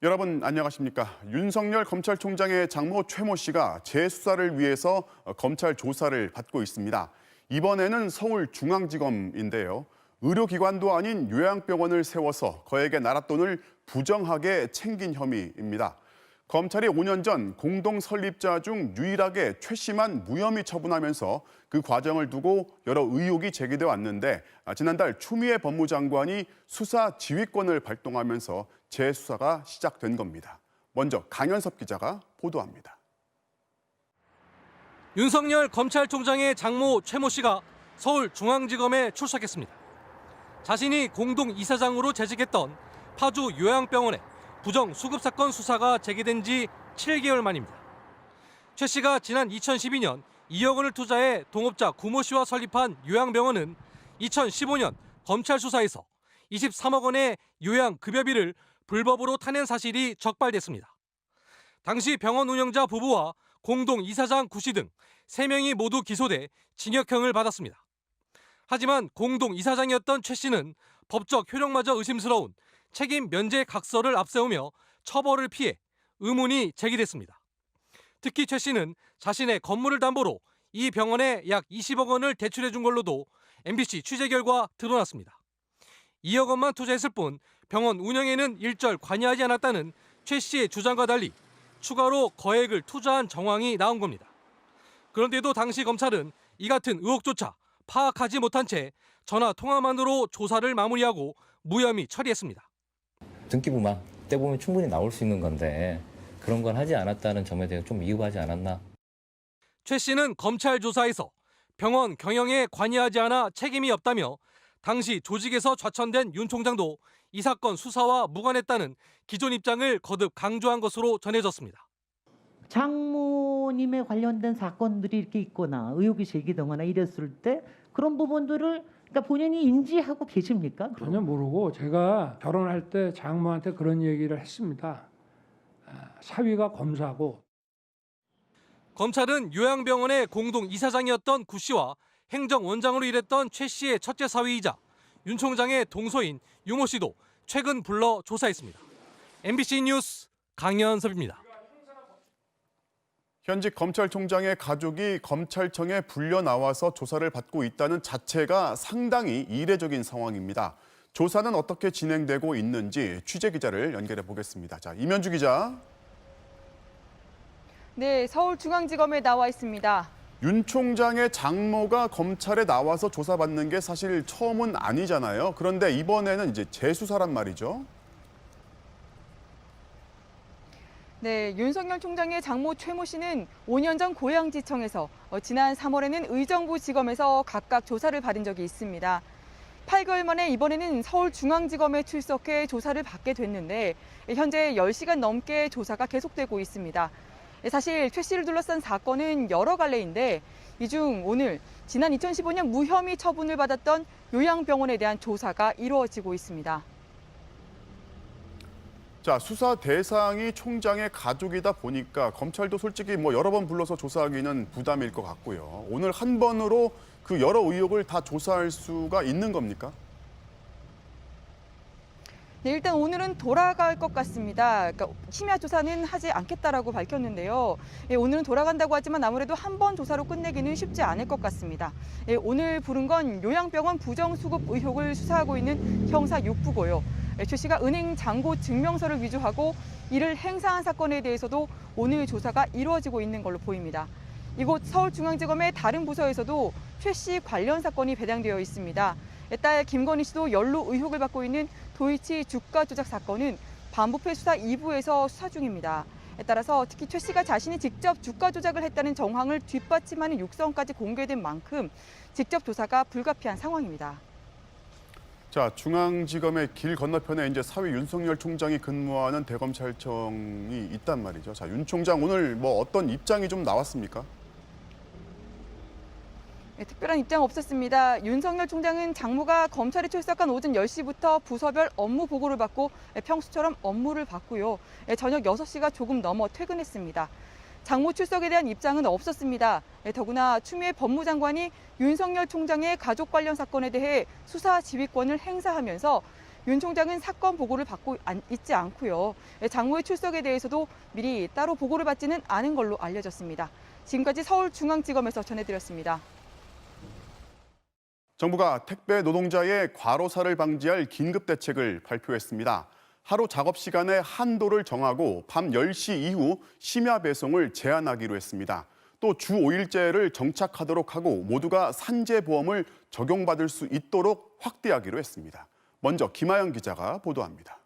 여러분 안녕하십니까? 윤석열 검찰총장의 장모 최모 씨가 재수사를 위해서 검찰 조사를 받고 있습니다. 이번에는 서울중앙지검인데요. 의료기관도 아닌 요양병원을 세워서 거액의 나랏돈을 부정하게 챙긴 혐의입니다. 검찰이 5년 전 공동 설립자 중 유일하게 최 씨만 무혐의 처분하면서 그 과정을 두고 여러 의혹이 제기돼 왔는데 지난달 추미애 법무장관이 수사 지휘권을 발동하면서 재수사가 시작된 겁니다. 먼저 강현섭 기자가 보도합니다. 윤석열 검찰총장의 장모 최모 씨가 서울중앙지검에 출석했습니다. 자신이 공동 이사장으로 재직했던 파주 요양병원의 부정 수급 사건 수사가 제기된 지 7개월 만입니다. 최 씨가 지난 2012년 2억 원을 투자해 동업자 구모 씨와 설립한 요양병원은 2015년 검찰 수사에서 23억 원의 요양급여비를 불법으로 타낸 사실이 적발됐습니다. 당시 병원 운영자 부부와 공동 이사장 구 씨 등 3명이 모두 기소돼 징역형을 받았습니다. 하지만 공동 이사장이었던 최 씨는 법적 효력마저 의심스러운 책임 면제 각서를 앞세우며 처벌을 피해 의문이 제기됐습니다. 특히 최 씨는 자신의 건물을 담보로 이 병원에 약 20억 원을 대출해 준 걸로도 MBC 취재 결과 드러났습니다. 2억 원만 투자했을 뿐 병원 운영에는 일절 관여하지 않았다는 최 씨의 주장과 달리 추가로 거액을 투자한 정황이 나온 겁니다. 그런데도 당시 검찰은 이 같은 의혹조차 파악하지 못한 채 전화 통화만으로 조사를 마무리하고 무혐의 처리했습니다. 등기부만 떼보면 충분히 나올 수 있는 건데 그런 건 하지 않았다는 점에 대해 좀 미흡하지 않았나. 최 씨는 검찰 조사에서 병원 경영에 관여하지 않아 책임이 없다며 당시 조직에서 좌천된 윤 총장도 이 사건 수사와 무관했다는 기존 입장을 거듭 강조한 것으로 전해졌습니다. 장모님에 관련된 사건들이 이렇게 있거나 의혹이 제기되거나 이랬을 때 그런 부분들을 그러니까 본인이 인지하고 계십니까? 전혀 모르고 제가 결혼할 때 장모한테 그런 얘기를 했습니다. 사위가 검사고. 검찰은 요양병원의 공동 이사장이었던 구 씨와 행정원장으로 일했던 최 씨의 첫째 사위이자 윤 총장의 동서인 유모 씨도 최근 불러 조사했습니다. MBC 뉴스 강현섭입니다. 현직 검찰총장의 가족이 검찰청에 불려 나와서 조사를 받고 있다는 자체가 상당히 이례적인 상황입니다. 조사는 어떻게 진행되고 있는지 취재 기자를 연결해 보겠습니다. 자, 이면주 기자. 네, 서울중앙지검에 나와 있습니다. 윤 총장의 장모가 검찰에 나와서 조사받는 게 사실 처음은 아니잖아요. 그런데 이번에는 이제 재수사란 말이죠. 네, 윤석열 총장의 장모 최모 씨는 5년 전 고양지청에서 지난 3월에는 의정부지검에서 각각 조사를 받은 적이 있습니다. 8개월 만에 이번에는 서울중앙지검에 출석해 조사를 받게 됐는데 현재 10시간 넘게 조사가 계속되고 있습니다. 사실 최 씨를 둘러싼 사건은 여러 갈래인데 이 중 오늘 지난 2015년 무혐의 처분을 받았던 요양병원에 대한 조사가 이루어지고 있습니다. 자, 수사 대상이 총장의 가족이다 보니까 검찰도 솔직히 여러 번 불러서 조사하기는 부담일 것 같고요. 오늘 한 번으로 그 여러 의혹을 다 조사할 수가 있는 겁니까? 네, 일단 오늘은 돌아갈 것 같습니다. 그러니까 심야 조사는 하지 않겠다라고 밝혔는데요. 예, 오늘은 돌아간다고 하지만 아무래도 한 번 조사로 끝내기는 쉽지 않을 것 같습니다. 예, 오늘 부른 건 요양병원 부정수급 의혹을 수사하고 있는 형사 6부고요. 최 씨가 은행 잔고 증명서를 위조하고 이를 행사한 사건에 대해서도 오늘 조사가 이루어지고 있는 걸로 보입니다. 이곳 서울중앙지검의 다른 부서에서도 최 씨 관련 사건이 배당되어 있습니다. 딸 김건희 씨도 연루 의혹을 받고 있는 도이치 주가 조작 사건은 반부패 수사 2부에서 수사 중입니다. 따라서 특히 최 씨가 자신이 직접 주가 조작을 했다는 정황을 뒷받침하는 육성까지 공개된 만큼 직접 조사가 불가피한 상황입니다. 자, 중앙지검의 길 건너편에 이제 사위 윤석열 총장이 근무하는 대검찰청이 있단 말이죠. 자, 윤 총장 오늘 어떤 입장이 좀 나왔습니까? 네, 특별한 입장 없었습니다. 윤석열 총장은 장모가 검찰에 출석한 오전 10시부터 부서별 업무 보고를 받고 평소처럼 업무를 받고요. 저녁 6시가 조금 넘어 퇴근했습니다. 장모 출석에 대한 입장은 없었습니다. 더구나 추미애 법무장관이 윤석열 총장의 가족 관련 사건에 대해 수사 지휘권을 행사하면서 윤 총장은 사건 보고를 받고 있지 않고요. 장모의 출석에 대해서도 미리 따로 보고를 받지는 않은 걸로 알려졌습니다. 지금까지 서울중앙지검에서 전해드렸습니다. 정부가 택배 노동자의 과로사를 방지할 긴급 대책을 발표했습니다. 하루 작업 시간의 한도를 정하고 밤 10시 이후 심야 배송을 제한하기로 했습니다. 또 주 5일제를 정착하도록 하고 모두가 산재보험을 적용받을 수 있도록 확대하기로 했습니다. 먼저 김하영 기자가 보도합니다.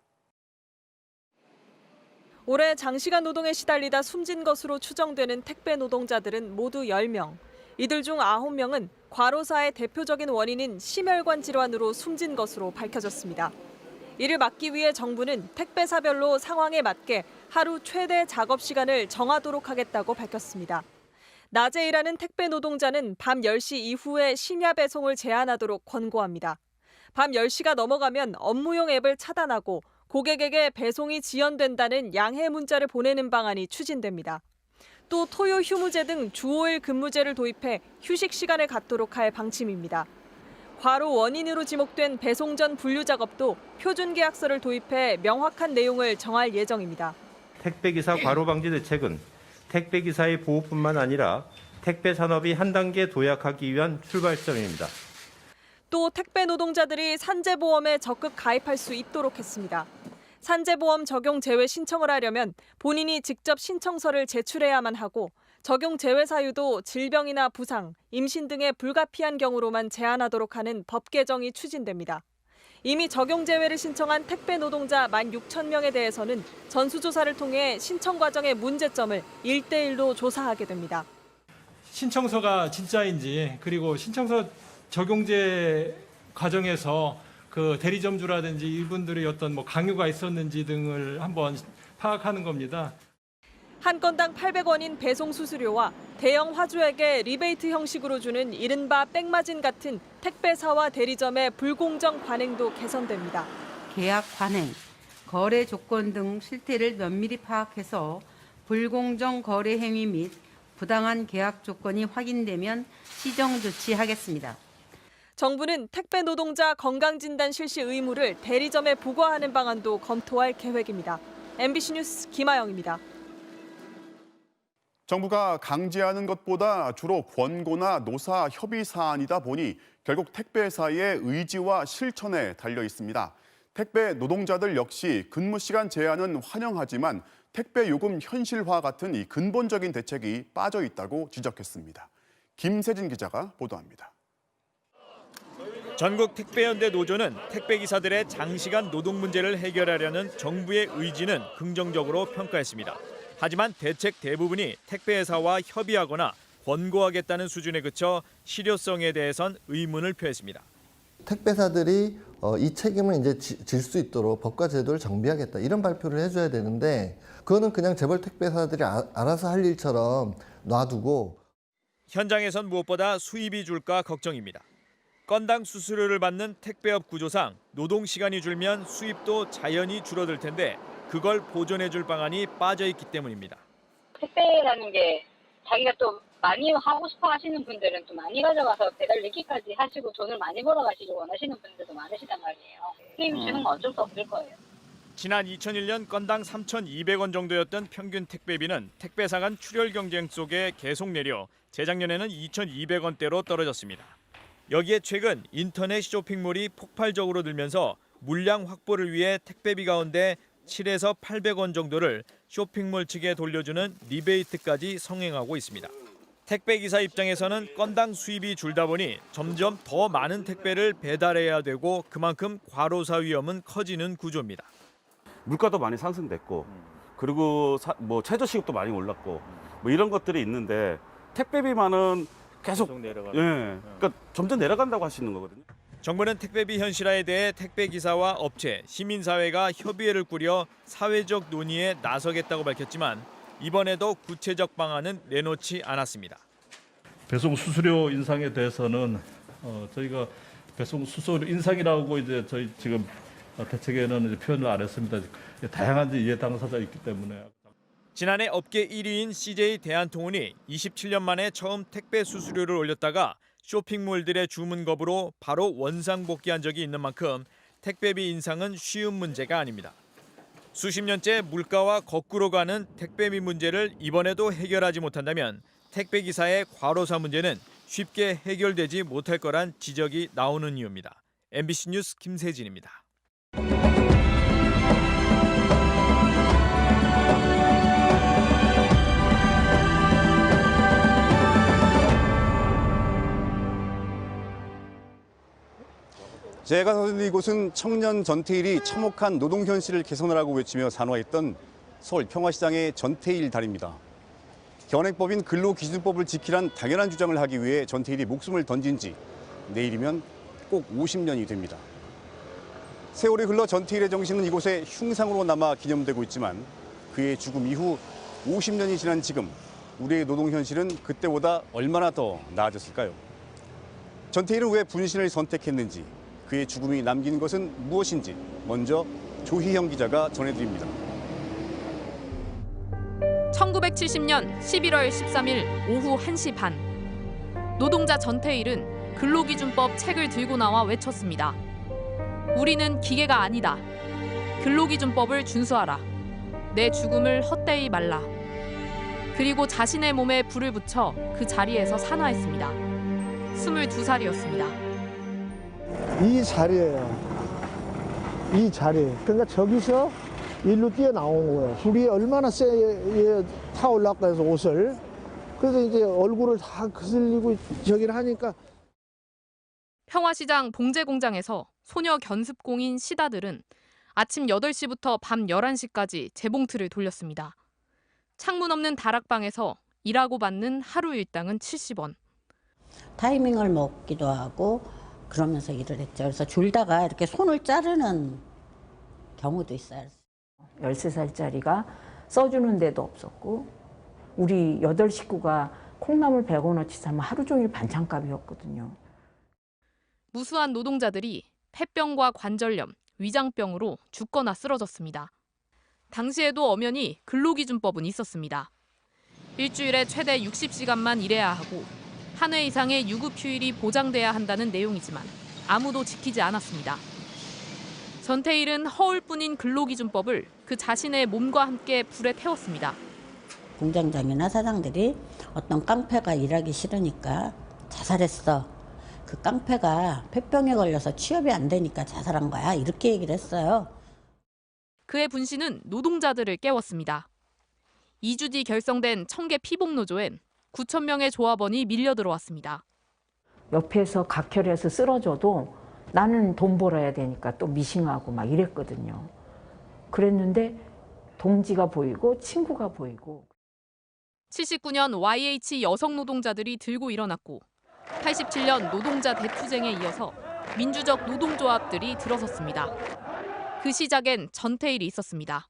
올해 장시간 노동에 시달리다 숨진 것으로 추정되는 택배 노동자들은 모두 10명. 이들 중 9명은 과로사의 대표적인 원인인 심혈관 질환으로 숨진 것으로 밝혀졌습니다. 이를 막기 위해 정부는 택배사별로 상황에 맞게 하루 최대 작업 시간을 정하도록 하겠다고 밝혔습니다. 낮에 일하는 택배 노동자는 밤 10시 이후에 심야 배송을 제한하도록 권고합니다. 밤 10시가 넘어가면 업무용 앱을 차단하고 고객에게 배송이 지연된다는 양해 문자를 보내는 방안이 추진됩니다. 또 토요 휴무제 등 주 5일 근무제를 도입해 휴식 시간을 갖도록 할 방침입니다. 과로 원인으로 지목된 배송 전 분류 작업도 표준 계약서를 도입해 명확한 내용을 정할 예정입니다. 택배기사 과로 방지 대책은 택배기사의 보호뿐만 아니라 택배 산업이 한 단계 도약하기 위한 출발점입니다. 또 택배 노동자들이 산재보험에 적극 가입할 수 있도록 했습니다. 산재보험 적용 제외 신청을 하려면 본인이 직접 신청서를 제출해야만 하고 적용 제외 사유도 질병이나 부상, 임신 등의 불가피한 경우로만 제한하도록 하는 법 개정이 추진됩니다. 이미 적용 제외를 신청한 택배 노동자 16,000명에 대해서는 전수조사를 통해 신청 과정의 문제점을 1대1로 조사하게 됩니다. 신청서가 진짜인지 그리고 신청서 적용제 과정에서 그 대리점주라든지 이분들의 어떤 강요가 있었는지 등을 한번 파악하는 겁니다. 한 건당 800원인 배송 수수료와 대형 화주에게 리베이트 형식으로 주는 이른바 백마진 같은 택배사와 대리점의 불공정 관행도 개선됩니다. 계약 관행, 거래 조건 등 실태를 면밀히 파악해서 불공정 거래 행위 및 부당한 계약 조건이 확인되면 시정 조치하겠습니다. 정부는 택배 노동자 건강진단 실시 의무를 대리점에 부과하는 방안도 검토할 계획입니다. MBC 뉴스 김하영입니다. 정부가 강제하는 것보다 주로 권고나 노사 협의 사안이다 보니 결국 택배사의 의지와 실천에 달려 있습니다. 택배 노동자들 역시 근무 시간 제한은 환영하지만 택배 요금 현실화 같은 이 근본적인 대책이 빠져 있다고 지적했습니다. 김세진 기자가 보도합니다. 전국 택배연대 노조는 택배기사들의 장시간 노동 문제를 해결하려는 정부의 의지는 긍정적으로 평가했습니다. 하지만 대책 대부분이 택배회사와 협의하거나 권고하겠다는 수준에 그쳐 실효성에 대해선 의문을 표했습니다. 택배사들이 이 책임을 이제 질 수 있도록 법과 제도를 정비하겠다 이런 발표를 해줘야 되는데 그거는 그냥 재벌 택배사들이 알아서 할 일처럼 놔두고 현장에선 무엇보다 수입이 줄까 걱정입니다. 건당 수수료를 받는 택배업 구조상 노동 시간이 줄면 수입도 자연히 줄어들 텐데 그걸 보존해줄 방안이 빠져 있기 때문입니다. 택배라는 게 자기가 또 많이 하고 싶어 하시는 분들은 또 많이 가져가서 배달 늦기까지 하시고 돈을 많이 벌어가시길 원하시는 분들도 많으시단 말이에요. 수입 주는 건 어쩔 수 없을 거예요. 지난 2001년 건당 3,200원 정도였던 평균 택배비는 택배사 간 출혈 경쟁 속에 계속 내려 재작년에는 2,200원대로 떨어졌습니다. 여기에 최근 인터넷 쇼핑몰이 폭발적으로 늘면서 물량 확보를 위해 택배비 가운데 7에서 800원 정도를 쇼핑몰 측에 돌려주는 리베이트까지 성행하고 있습니다. 택배기사 입장에서는 건당 수입이 줄다 보니 점점 더 많은 택배를 배달해야 되고 그만큼 과로사 위험은 커지는 구조입니다. 물가도 많이 상승됐고 그리고 최저시급도 많이 올랐고 이런 것들이 있는데 택배비만은 계속 내려가는. 그러니까 점점 내려간다고 하시는 거거든요. 정부는 택배비 현실화에 대해 택배기사와 업체, 시민사회가 협의회를 꾸려 사회적 논의에 나서겠다고 밝혔지만 이번에도 구체적 방안은 내놓지 않았습니다. 배송 수수료 인상에 대해서는 저희가 배송 수수료 인상이라고 이제 저희 지금 대책에는 이제 표현을 안 했습니다. 다양한 이해 당사자 있기 때문에. 지난해 업계 1위인 CJ 대한통운이 27년 만에 처음 택배 수수료를 올렸다가 쇼핑몰들의 주문 거부로 바로 원상복귀한 적이 있는 만큼 택배비 인상은 쉬운 문제가 아닙니다. 수십 년째 물가와 거꾸로 가는 택배비 문제를 이번에도 해결하지 못한다면 택배기사의 과로사 문제는 쉽게 해결되지 못할 거란 지적이 나오는 이유입니다. MBC 뉴스 김세진입니다. 제가 서 있는 이곳은 청년 전태일이 참혹한 노동 현실을 개선하라고 외치며 산화했던 서울 평화시장의 전태일 다리입니다. 현행법인 근로기준법을 지키란 당연한 주장을 하기 위해 전태일이 목숨을 던진 지 내일이면 꼭 50년이 됩니다. 세월이 흘러 전태일의 정신은 이곳에 흉상으로 남아 기념되고 있지만 그의 죽음 이후 50년이 지난 지금 우리의 노동 현실은 그때보다 얼마나 더 나아졌을까요? 전태일은 왜 분신을 선택했는지, 그의 죽음이 남긴 것은 무엇인지 먼저 조희영 기자가 전해드립니다. 1970년 11월 13일 오후 1시 반. 노동자 전태일은 근로기준법 책을 들고 나와 외쳤습니다. 우리는 기계가 아니다. 근로기준법을 준수하라. 내 죽음을 헛되이 말라. 그리고 자신의 몸에 불을 붙여 그 자리에서 산화했습니다. 22살이었습니다. 이 자리예요. 이 자리. 그러니까 저기서 일로 뛰어나온 거예요. 불이 얼마나 세게 타올랐까 해서 옷을. 그래서 이제 얼굴을 다 거슬리고 저기를 하니까. 평화시장 봉제공장에서 소녀 견습공인 시다들은 아침 8시부터 밤 11시까지 재봉틀을 돌렸습니다. 창문 없는 다락방에서 일하고 받는 하루 일당은 70원. 타이밍을 먹기도 하고 그러면서 일을 했죠. 그래서 줄다가 이렇게 손을 자르는 경우도 있어요. 13살짜리가 써주는 데도 없었고 우리 8식구가 콩나물 100원어치 사면 하루 종일 반찬값이었거든요. 무수한 노동자들이 폐병과 관절염, 위장병으로 죽거나 쓰러졌습니다. 당시에도 엄연히 근로기준법은 있었습니다. 일주일에 최대 60시간만 일해야 하고 한 회 이상의 유급휴일이 보장돼야 한다는 내용이지만 아무도 지키지 않았습니다. 전태일은 허울뿐인 근로기준법을 그 자신의 몸과 함께 불에 태웠습니다. 공장장이나 사장들이 어떤 깡패가 일하기 싫으니까 자살했어. 그 깡패가 폐병에 걸려서 취업이 안 되니까 자살한 거야. 이렇게 얘기를 했어요. 그의 분신은 노동자들을 깨웠습니다. 2주 뒤 결성된 청계 피복노조엔 9,000명의 조합원이 밀려 들어왔습니다. 옆에서 각혈해서 쓰러져도 나는 돈 벌어야 되니까 또 미싱하고 막 이랬거든요. 그랬는데 동지가 보이고 친구가 보이고. 79년 YH 여성 노동자들이 들고 일어났고 87년 노동자 대투쟁에 이어서 민주적 노동조합들이 들어섰습니다. 그 시작엔 전태일이 있었습니다.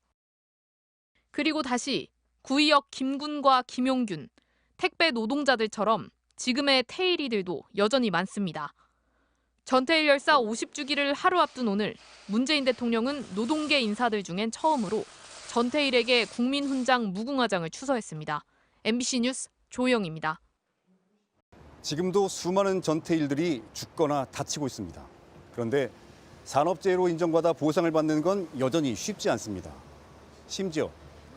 그리고 다시 구의역 김군과 김용균, 택배 노동자들처럼 지금의 태일이들도 여전히 많습니다. 전태일 열사 50주기를 하루 앞둔 오늘 문재인 대통령은 노동계 인사들 중엔 처음으로 전태일에게 국민훈장 무궁화장을 추서했습니다. MBC 뉴스 조희영입니다. 지금도 수많은 전태일들이 죽거나 다치고 있습니다. 그런데 산업재해로 인정받아 보상을 받는 건 여전히 쉽지 않습니다. 심지어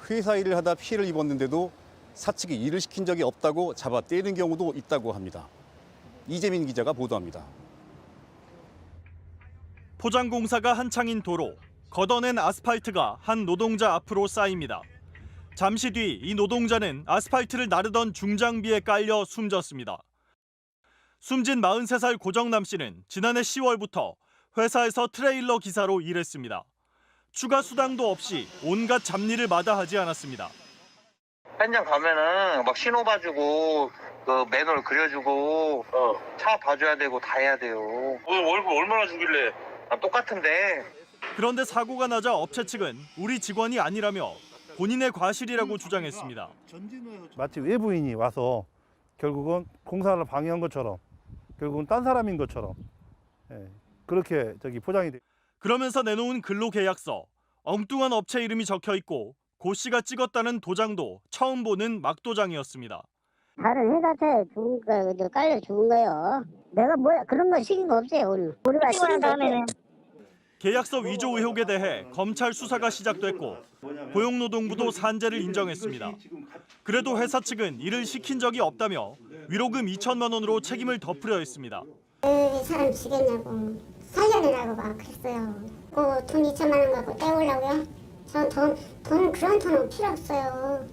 회사 일을 하다 피해를 입었는데도 사측이 일을 시킨 적이 없다고 잡아 떼는 경우도 있다고 합니다. 이재민 기자가 보도합니다. 포장공사가 한창인 도로, 걷어낸 아스팔트가 한 노동자 앞으로 쌓입니다. 잠시 뒤 이 노동자는 아스팔트를 나르던 중장비에 깔려 숨졌습니다. 숨진 43살 고정남 씨는 지난해 10월부터 회사에서 트레일러 기사로 일했습니다. 추가 수당도 없이 온갖 잡일을 마다하지 않았습니다. 현장 가면은 막 신호 봐주고 그 매너를 그려주고 차 봐줘야 되고 다 해야 돼요. 오늘 월급 얼마나 주길래? 똑같은데. 그런데 사고가 나자 업체 측은 우리 직원이 아니라며 본인의 과실이라고 주장했습니다. 마치 외부인이 와서 결국은 공사를 방해한 것처럼 결국은 딴 사람인 것처럼 그렇게 포장이 돼. 그러면서 내놓은 근로계약서, 엉뚱한 업체 이름이 적혀 있고 고 씨가 찍었다는 도장도 처음 보는 막도장이었습니다. 다른 회사에 죽은 거 깔려 죽은 거예요. 내가 그런 거 시킨 거 없어요. 우리가 시킨 다음에는. 계약서 위조 의혹에 대해 검찰 수사가 시작됐고 고용노동부도 산재를 인정했습니다. 그래도 회사 측은 일을 시킨 적이 없다며 위로금 2천만 원으로 책임을 덮으려 했습니다. 왜 사람 죽였냐고 살려내라고 막 그랬어요. 돈 2천만 원 갖고 떼오려고요? 전 돈 그런 돈은 필요 없어요.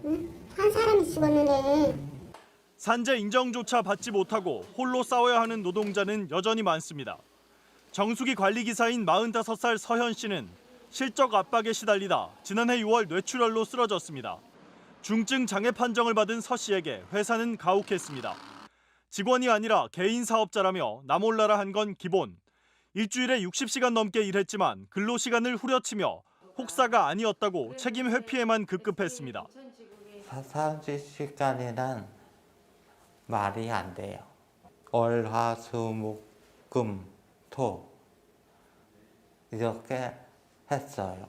응? 한 사람이 죽었는데. 산재 인정조차 받지 못하고 홀로 싸워야 하는 노동자는 여전히 많습니다. 정수기 관리기사인 45살 서현 씨는 실적 압박에 시달리다 지난해 6월 뇌출혈로 쓰러졌습니다. 중증 장애 판정을 받은 서 씨에게 회사는 가혹했습니다. 직원이 아니라 개인 사업자라며 나 몰라라 한 건 기본. 일주일에 60시간 넘게 일했지만 근로시간을 후려치며 혹사가 아니었다고 책임 회피에만 급급했습니다. 30시간이란 말이 안 돼요. 월, 화, 수, 목, 금, 토 이렇게 했어요.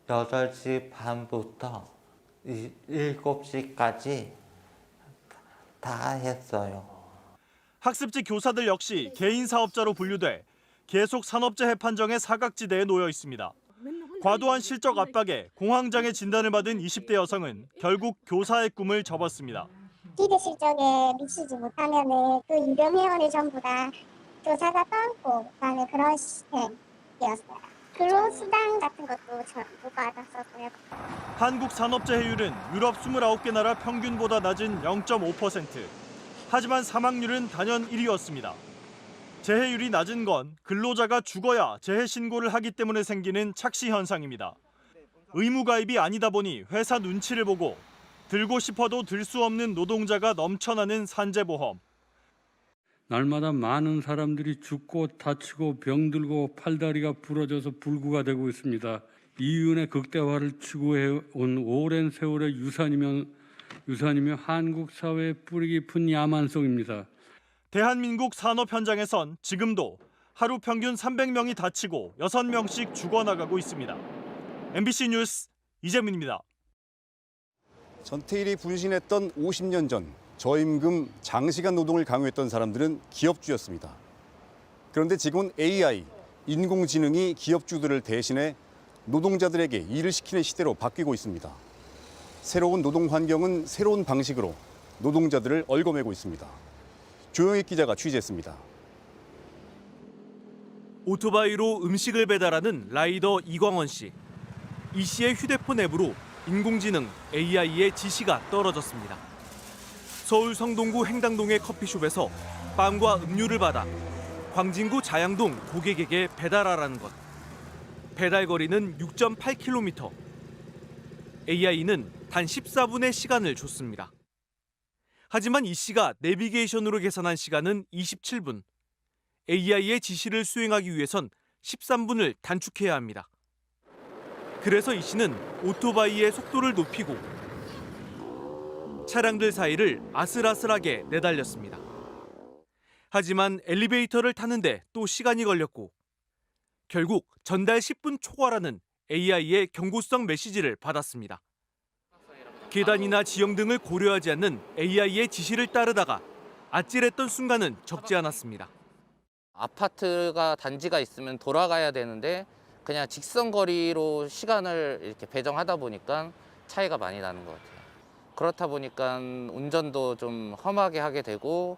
8시 반부터 7시까지 다 했어요. 학습지 교사들 역시 개인 사업자로 분류돼 계속 산업재해 판정의 사각지대에 놓여 있습니다. 과도한 실적 압박에 공황장애 진단을 받은 20대 여성은 결국 교사의 꿈을 접었습니다. 기대 실적에 미치지 못하면 그 유병회원을 전부 다 교사가 떠안고 그다음에 그런 시스템이었어요. 근로수당 같은 것도 잘 못 받았었고요. 한국 산업재해율은 유럽 29개 나라 평균보다 낮은 0.5%. 하지만 사망률은 단연 1위였습니다. 재해율이 낮은 건 근로자가 죽어야 재해 신고를 하기 때문에 생기는 착시 현상입니다. 의무 가입이 아니다 보니 회사 눈치를 보고 들고 싶어도 들 수 없는 노동자가 넘쳐나는 산재보험. 날마다 많은 사람들이 죽고 다치고 병들고 팔다리가 부러져서 불구가 되고 있습니다. 이윤의 극대화를 추구해온 오랜 세월의 유산이며 한국 사회의 뿌리 깊은 야만성입니다. 대한민국 산업 현장에선 지금도 하루 평균 300명이 다치고 6명씩 죽어나가고 있습니다. MBC 뉴스 이재민입니다. 전태일이 분신했던 50년 전 저임금, 장시간 노동을 강요했던 사람들은 기업주였습니다. 그런데 지금은 AI, 인공지능이 기업주들을 대신해 노동자들에게 일을 시키는 시대로 바뀌고 있습니다. 새로운 노동 환경은 새로운 방식으로 노동자들을 얽어매고 있습니다. 조영익 기자가 취재했습니다. 오토바이로 음식을 배달하는 라이더 이광원 씨. 이 씨의 휴대폰 앱으로 인공지능 AI의 지시가 떨어졌습니다. 서울 성동구 행당동의 커피숍에서 빵과 음료를 받아 광진구 자양동 고객에게 배달하라는 것. 배달 거리는 6.8km. AI는 단 14분의 시간을 줬습니다. 하지만 이 씨가 내비게이션으로 계산한 시간은 27분. AI의 지시를 수행하기 위해선 13분을 단축해야 합니다. 그래서 이 씨는 오토바이의 속도를 높이고 차량들 사이를 아슬아슬하게 내달렸습니다. 하지만 엘리베이터를 타는데 또 시간이 걸렸고 결국 전달 10분 초과라는 AI의 경고성 메시지를 받았습니다. 계단이나 지형 등을 고려하지 않는 AI의 지시를 따르다가 아찔했던 순간은 적지 않았습니다. 아파트가 단지가 있으면 돌아가야 되는데 그냥 직선 거리로 시간을 이렇게 배정하다 보니까 차이가 많이 나는 것 같아요. 그렇다 보니까 운전도 좀 험하게 하게 되고.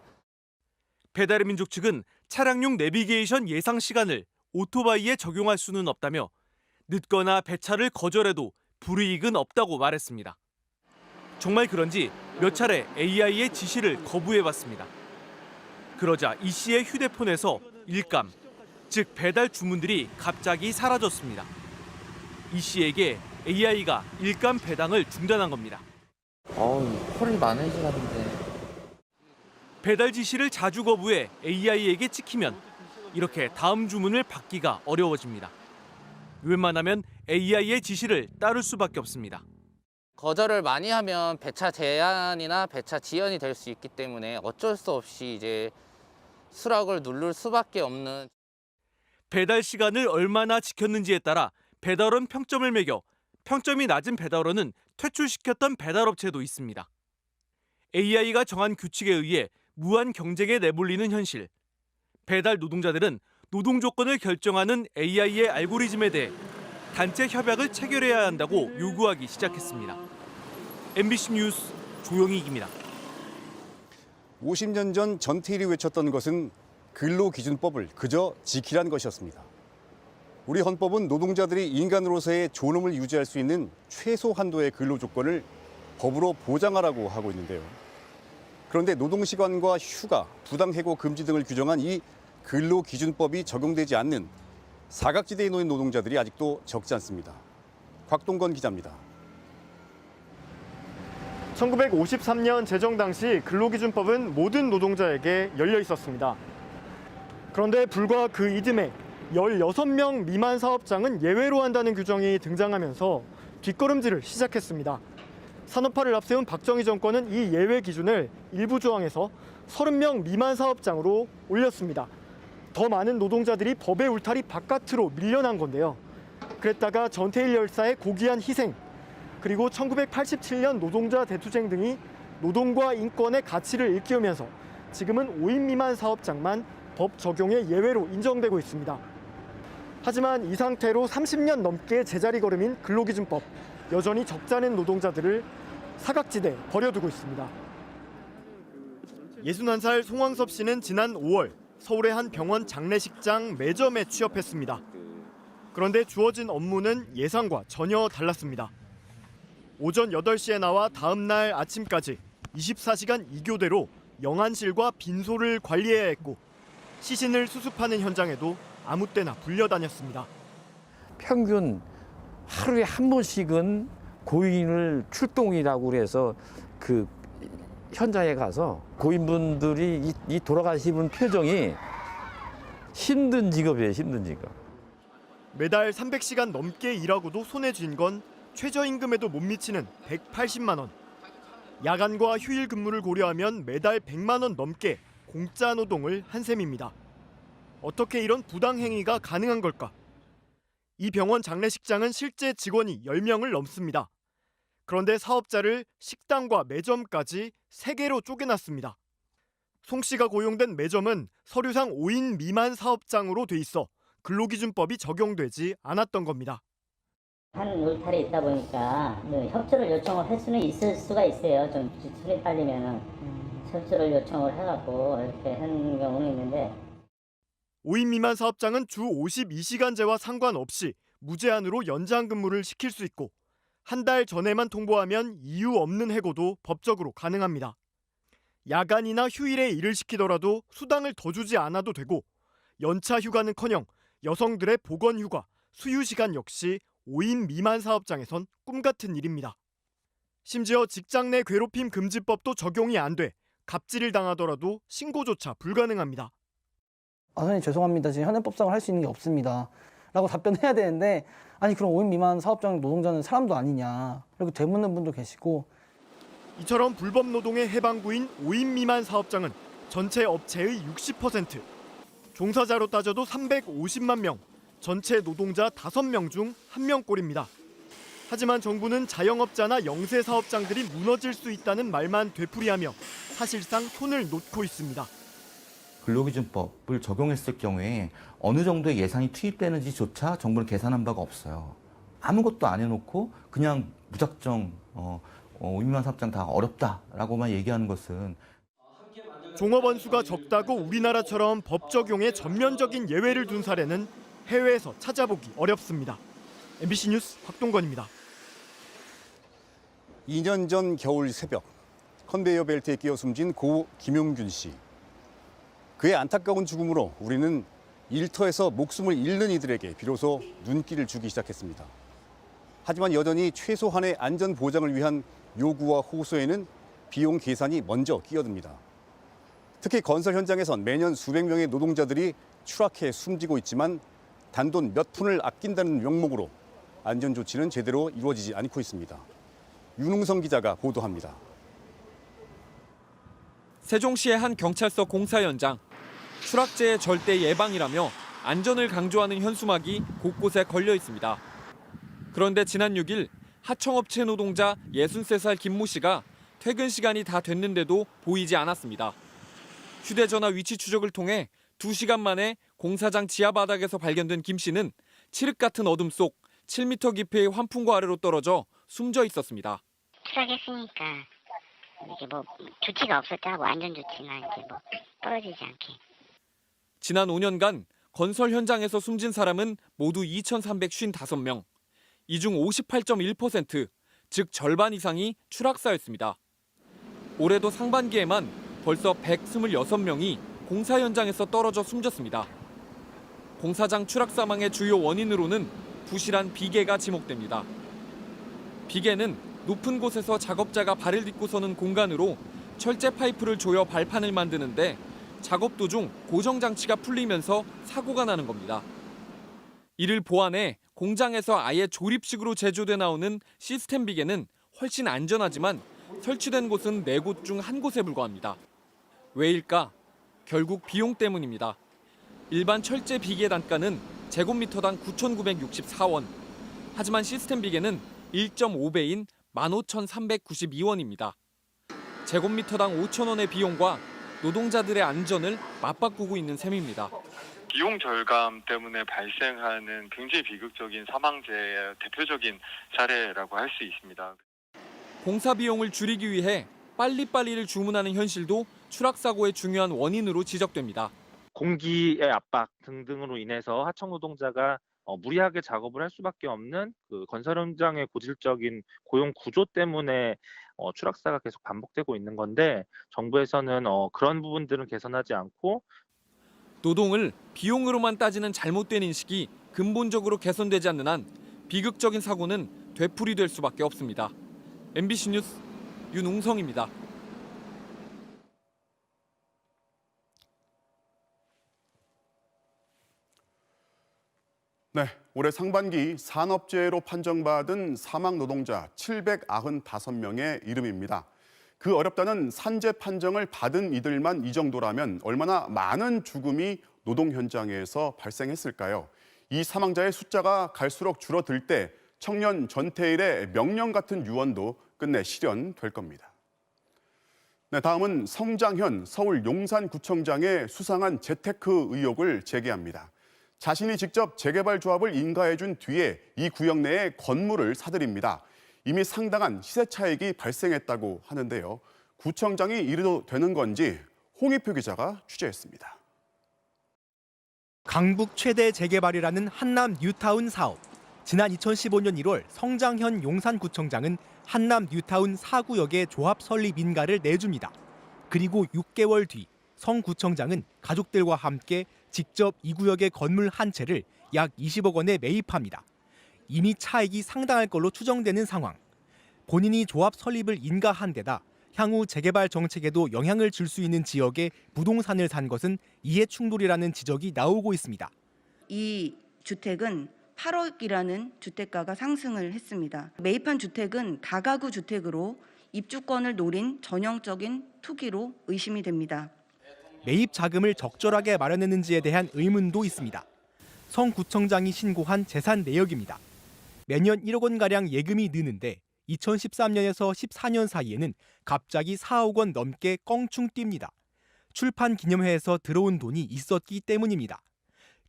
배달의 민족 측은 차량용 내비게이션 예상 시간을 오토바이에 적용할 수는 없다며 늦거나 배차를 거절해도 불이익은 없다고 말했습니다. 정말 그런지 몇 차례 AI의 지시를 거부해봤습니다. 그러자 이 씨의 휴대폰에서 일감, 즉 배달 주문들이 갑자기 사라졌습니다. 이 씨에게 AI가 일감 배당을 중단한 겁니다. 콜이 많은 시간인데. 배달 지시를 자주 거부해 AI에게 찍히면 이렇게 다음 주문을 받기가 어려워집니다. 웬만하면 AI의 지시를 따를 수밖에 없습니다. 거절을 많이 하면 배차 제한이나 배차 지연이 될 수 있기 때문에 어쩔 수 없이 이제 수락을 누를 수밖에 없는. 배달 시간을 얼마나 지켰는지에 따라 배달원 평점을 매겨 평점이 낮은 배달원은 퇴출시켰던 배달업체도 있습니다. AI가 정한 규칙에 의해 무한 경쟁에 내몰리는 현실. 배달 노동자들은 노동 조건을 결정하는 AI의 알고리즘에 대해 단체 협약을 체결해야 한다고 요구하기 시작했습니다. MBC 뉴스 조영익입니다. 50년 전 전태일이 외쳤던 것은 근로기준법을 그저 지키란 것이었습니다. 우리 헌법은 노동자들이 인간으로서의 존엄을 유지할 수 있는 최소 한도의 근로 조건을 법으로 보장하라고 하고 있는데요. 그런데 노동시간과 휴가, 부당해고 금지 등을 규정한 이 근로기준법이 적용되지 않는 사각지대에 놓인 노동자들이 아직도 적지 않습니다. 곽동건 기자입니다. 1953년 제정 당시 근로기준법은 모든 노동자에게 열려 있었습니다. 그런데 불과 그 이듬해 16명 미만 사업장은 예외로 한다는 규정이 등장하면서 뒷걸음질을 시작했습니다. 산업화를 앞세운 박정희 정권은 이 예외 기준을 일부 조항에서 30명 미만 사업장으로 올렸습니다. 더 많은 노동자들이 법의 울타리 바깥으로 밀려난 건데요. 그랬다가 전태일 열사의 고귀한 희생, 그리고 1987년 노동자 대투쟁 등이 노동과 인권의 가치를 일깨우면서 지금은 5인 미만 사업장만 법 적용의 예외로 인정되고 있습니다. 하지만 이 상태로 30년 넘게 제자리 걸음인 근로기준법, 여전히 적잖은 노동자들을 사각지대에 버려두고 있습니다. 61살 송황섭 씨는 지난 5월 서울의 한 병원 장례식장 매점에 취업했습니다. 그런데 주어진 업무는 예상과 전혀 달랐습니다. 오전 8시에 나와 다음 날 아침까지 24시간 2교대로 영안실과 빈소를 관리해야 했고 시신을 수습하는 현장에도 아무 때나 불려다녔습니다. 평균 하루에 한 번씩은 고인을 출동이라고 그래서 그 현장에 가서 고인분들이 이 돌아가신 분 표정이 힘든 직업이에요, 힘든 직업. 매달 300시간 넘게 일하고도 손에 쥔 건 최저임금에도 못 미치는 180만 원. 야간과 휴일 근무를 고려하면 매달 100만 원 넘게 공짜 노동을 한 셈입니다. 어떻게 이런 부당행위가 가능한 걸까? 이 병원 장례식장은 실제 직원이 10명을 넘습니다. 그런데 사업자를 식당과 매점까지 3개로 쪼개놨습니다. 송 씨가 고용된 매점은 서류상 5인 미만 사업장으로 돼 있어 근로기준법이 적용되지 않았던 겁니다. 한 울타리 있다 보니까 협조를 요청을 할 수는 있을 수가 있어요. 좀 지출이 딸리면은 협조를 요청을 해갖고 이렇게 하는 경우는 있는데 5인 미만 사업장은 주 52시간제와 상관없이 무제한으로 연장 근무를 시킬 수 있고 한 달 전에만 통보하면 이유 없는 해고도 법적으로 가능합니다. 야간이나 휴일에 일을 시키더라도 수당을 더 주지 않아도 되고 연차 휴가는커녕 여성들의 보건 휴가, 수유 시간 역시 5인 미만 사업장에선 꿈같은 일입니다. 심지어 직장 내 괴롭힘 금지법도 적용이 안 돼 갑질을 당하더라도 신고조차 불가능합니다. 선생님 죄송합니다. 지금 현행법상으로 할 수 있는 게 없습니다. 라고 답변해야 되는데 아니 그럼 5인 미만 사업장 노동자는 사람도 아니냐 이렇게 되묻는 분도 계시고 이처럼 불법 노동의 해방구인 5인 미만 사업장은 전체 업체의 60%, 종사자로 따져도 350만 명, 전체 노동자 5명 중 1명꼴입니다. 하지만 정부는 자영업자나 영세 사업장들이 무너질 수 있다는 말만 되풀이하며 사실상 손을 놓고 있습니다. 근로기준법을 적용했을 경우에 어느 정도의 예산이 투입되는지조차 정부는 계산한 바가 없어요. 아무것도 안 해놓고 그냥 무작정 5인 미만 사업장 다 어렵다라고만 얘기하는 것은 종업원 수가 적다고 우리나라처럼 법 적용에 전면적인 예외를 둔 사례는 해외에서 찾아보기 어렵습니다. MBC 뉴스 곽동건입니다. 2년 전 겨울 새벽 컨베이어 벨트에 끼어 숨진 고 김용균 씨. 그의 안타까운 죽음으로 우리는 일터에서 목숨을 잃는 이들에게 비로소 눈길을 주기 시작했습니다. 하지만 여전히 최소한의 안전 보장을 위한 요구와 호소에는 비용 계산이 먼저 끼어듭니다. 특히 건설 현장에선 매년 수백 명의 노동자들이 추락해 숨지고 있지만 단돈 몇 푼을 아낀다는 명목으로 안전 조치는 제대로 이루어지지 않고 있습니다. 윤웅성 기자가 보도합니다. 세종시의 한 경찰서 공사 현장. 추락재의 절대 예방이라며 안전을 강조하는 현수막이 곳곳에 걸려 있습니다. 그런데 지난 6일 하청업체 노동자 63살 김모 씨가 퇴근 시간이 다 됐는데도 보이지 않았습니다. 휴대전화 위치 추적을 통해 2시간 만에 공사장 지하 바닥에서 발견된 김 씨는 칠흑 같은 어둠 속 7m 깊이의 환풍구 아래로 떨어져 숨져 있었습니다. 추락했으니까 이게 뭐 조치가 없었다고 안전 조치나 이렇게 뭐 떨어지지 않게. 지난 5년간 건설 현장에서 숨진 사람은 모두 2,355명. 이 중 58.1%, 즉 절반 이상이 추락사였습니다. 올해도 상반기에만 벌써 126명이 공사 현장에서 떨어져 숨졌습니다. 공사장 추락 사망의 주요 원인으로는 부실한 비계가 지목됩니다. 비계는 높은 곳에서 작업자가 발을 딛고 서는 공간으로 철제 파이프를 조여 발판을 만드는데 작업 도중 고정 장치가 풀리면서 사고가 나는 겁니다. 이를 보완해 공장에서 아예 조립식으로 제조돼 나오는 시스템 비계는 훨씬 안전하지만 설치된 곳은 4곳 중 1곳에 불과합니다. 왜일까? 결국 비용 때문입니다. 일반 철제 비계 단가는 제곱미터당 9,964원. 하지만 시스템 비계는 1.5배인 15,392원입니다. 제곱미터당 5,000원의 비용과 노동자들의 안전을 맞바꾸고 있는 셈입니다. 비용 절감 때문에 발생하는 굉장히 비극적인 사망재의 대표적인 사례라고 할 수 있습니다. 공사 비용을 줄이기 위해 빨리빨리를 주문하는 현실도 추락사고의 중요한 원인으로 지적됩니다. 공기의 압박 등등으로 인해서 하청 노동자가 무리하게 작업을 할 수밖에 없는 그 건설 현장의 고질적인 고용 구조 때문에 추락사가 계속 반복되고 있는 건데 정부에서는 그런 부분들은 개선하지 않고 노동을 비용으로만 따지는 잘못된 인식이 근본적으로 개선되지 않는 한 비극적인 사고는 되풀이될 수밖에 없습니다. MBC 뉴스 윤웅성입니다. 네, 올해 상반기 산업재해로 판정받은 사망 노동자 795명의 이름입니다. 그 어렵다는 산재 판정을 받은 이들만 이 정도라면 얼마나 많은 죽음이 노동 현장에서 발생했을까요? 이 사망자의 숫자가 갈수록 줄어들 때 청년 전태일의 명령 같은 유언도 끝내 실현될 겁니다. 네, 다음은 성장현 서울 용산구청장의 수상한 재테크 의혹을 제기합니다. 자신이 직접 재개발 조합을 인가해준 뒤에 이 구역 내에 건물을 사들입니다. 이미 상당한 시세 차익이 발생했다고 하는데요. 구청장이 이래도 되는 건지 홍익표 기자가 취재했습니다. 강북 최대 재개발이라는 한남 뉴타운 사업. 지난 2015년 1월 성장현 용산구청장은 한남 뉴타운 4구역의 조합 설립 인가를 내줍니다. 그리고 6개월 뒤 성 구청장은 가족들과 함께 직접 이 구역의 건물 한 채를 약 20억 원에 매입합니다. 이미 차익이 상당할 걸로 추정되는 상황. 본인이 조합 설립을 인가한 데다 향후 재개발 정책에도 영향을 줄 수 있는 지역에 부동산을 산 것은 이해 충돌이라는 지적이 나오고 있습니다. 이 주택은 8억이라는 주택가가 상승을 했습니다. 매입한 주택은 다가구 주택으로 입주권을 노린 전형적인 투기로 의심이 됩니다. 매입 자금을 적절하게 마련했는지에 대한 의문도 있습니다. 성 구청장이 신고한 재산 내역입니다. 매년 1억 원가량 예금이 느는데 2013년에서 14년 사이에는 갑자기 4억 원 넘게 껑충 뜁니다. 출판 기념회에서 들어온 돈이 있었기 때문입니다.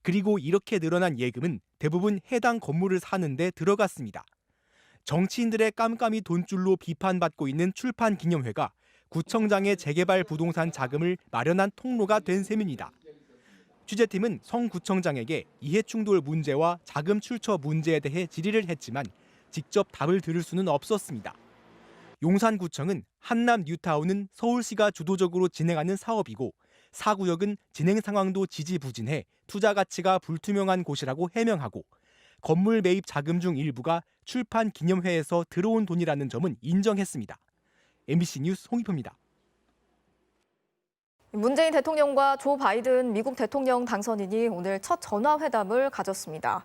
그리고 이렇게 늘어난 예금은 대부분 해당 건물을 사는 데 들어갔습니다. 정치인들의 깜깜이 돈줄로 비판받고 있는 출판 기념회가 구청장의 재개발 부동산 자금을 마련한 통로가 된 셈입니다. 취재팀은 성 구청장에게 이해충돌 문제와 자금 출처 문제에 대해 질의를 했지만 직접 답을 들을 수는 없었습니다. 용산구청은 한남 뉴타운은 서울시가 주도적으로 진행하는 사업이고 4구역은 진행 상황도 지지부진해 투자 가치가 불투명한 곳이라고 해명하고 건물 매입 자금 중 일부가 출판 기념회에서 들어온 돈이라는 점은 인정했습니다. MBC 뉴스 홍익표입니다. 문재인 대통령과 조 바이든 미국 대통령 당선인이 오늘 첫 전화회담을 가졌습니다.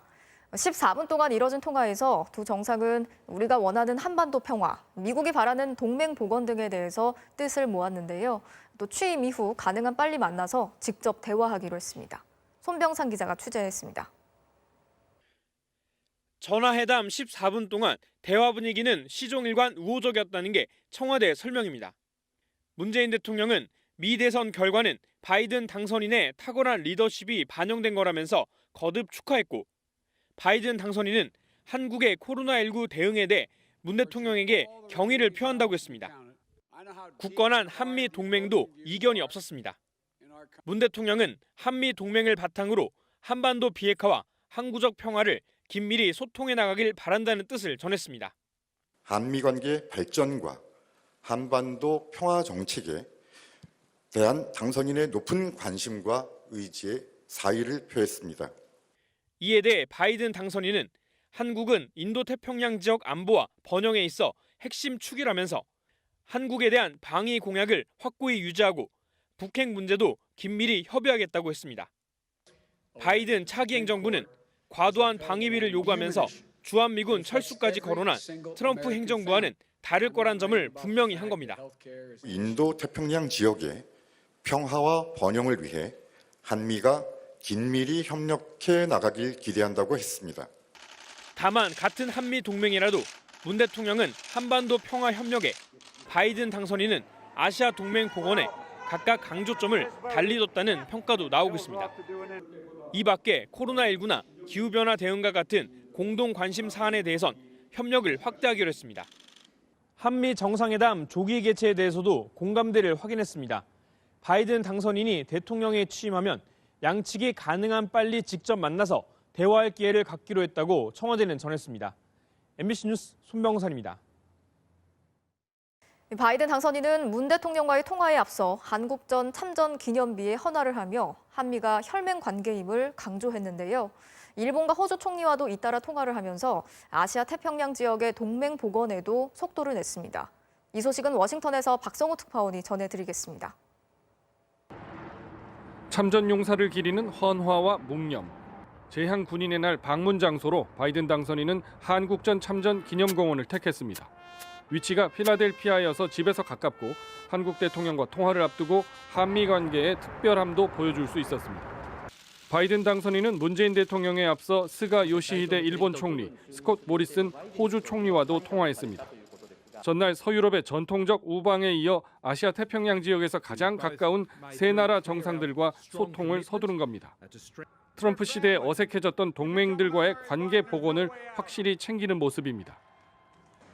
14분 동안 이뤄진 통화에서 두 정상은 우리가 원하는 한반도 평화, 미국이 바라는 동맹 복원 등에 대해서 뜻을 모았는데요. 또 취임 이후 가능한 빨리 만나서 직접 대화하기로 했습니다. 손병상 기자가 취재했습니다. 전화회담 14분 동안 대화 분위기는 시종일관 우호적이었다는 게 청와대 설명입니다. 문재인 대통령은 미 대선 결과는 바이든 당선인의 탁월한 리더십이 반영된 거라면서 거듭 축하했고, 바이든 당선인은 한국의 코로나19 대응에 대해 문 대통령에게 경의를 표한다고 했습니다. 굳건한 한미 동맹도 이견이 없었습니다. 문 대통령은 한미 동맹을 바탕으로 한반도 비핵화와 항구적 평화를 긴밀히 소통해 나가길 바란다는 뜻을 전했습니다. 한미 관계 발전과 한반도 평화 정책에 대한 당선인의 높은 관심과 의지에 사의를 표했습니다. 이에 대해 바이든 당선인은 한국은 인도태평양 지역 안보와 번영에 있어 핵심 축이라면서 한국에 대한 방위 공약을 확고히 유지하고 북핵 문제도 긴밀히 협의하겠다고 했습니다. 바이든 차기 행정부는 과도한 방위비를 요구하면서 주한미군 철수까지 거론한 트럼프 행정부와는 다를 거란 점을 분명히 한 겁니다. 인도 태평양 지역의 평화와 번영을 위해 한미가 긴밀히 협력해 나가길 기대한다고 했습니다. 다만 같은 한미 동맹이라도 문 대통령은 한반도 평화 협력에, 바이든 당선인은 아시아 동맹 복원에 각각 강조점을 달리 뒀다는 평가도 나오고 있습니다. 이 밖에 코로나19나 기후변화 대응과 같은 공동 관심 사안에 대해선 협력을 확대하기로 했습니다. 한미 정상회담 조기 개최에 대해서도 공감대를 확인했습니다. 바이든 당선인이 대통령에 취임하면 양측이 가능한 빨리 직접 만나서 대화할 기회를 갖기로 했다고 청와대는 전했습니다. MBC 뉴스 손병선입니다. 바이든 당선인은 문 대통령과의 통화에 앞서 한국전 참전 기념비에 헌화를 하며 한미가 혈맹 관계임을 강조했는데요. 일본과 호주 총리와도 잇따라 통화를 하면서 아시아 태평양 지역의 동맹 복원에도 속도를 냈습니다. 이 소식은 워싱턴에서 박성호 특파원이 전해드리겠습니다. 참전 용사를 기리는 헌화와 묵념. 제향 군인의 날 방문 장소로 바이든 당선인은 한국전 참전 기념공원을 택했습니다. 위치가 필라델피아여서 집에서 가깝고 한국 대통령과 통화를 앞두고 한미 관계의 특별함도 보여줄 수 있었습니다. 바이든 당선인은 문재인 대통령에 앞서 스가 요시히데 일본 총리, 스콧 모리슨 호주 총리와도 통화했습니다. 전날 서유럽의 전통적 우방에 이어 아시아 태평양 지역에서 가장 가까운 세 나라 정상들과 소통을 서두른 겁니다. 트럼프 시대에 어색해졌던 동맹들과의 관계 복원을 확실히 챙기는 모습입니다.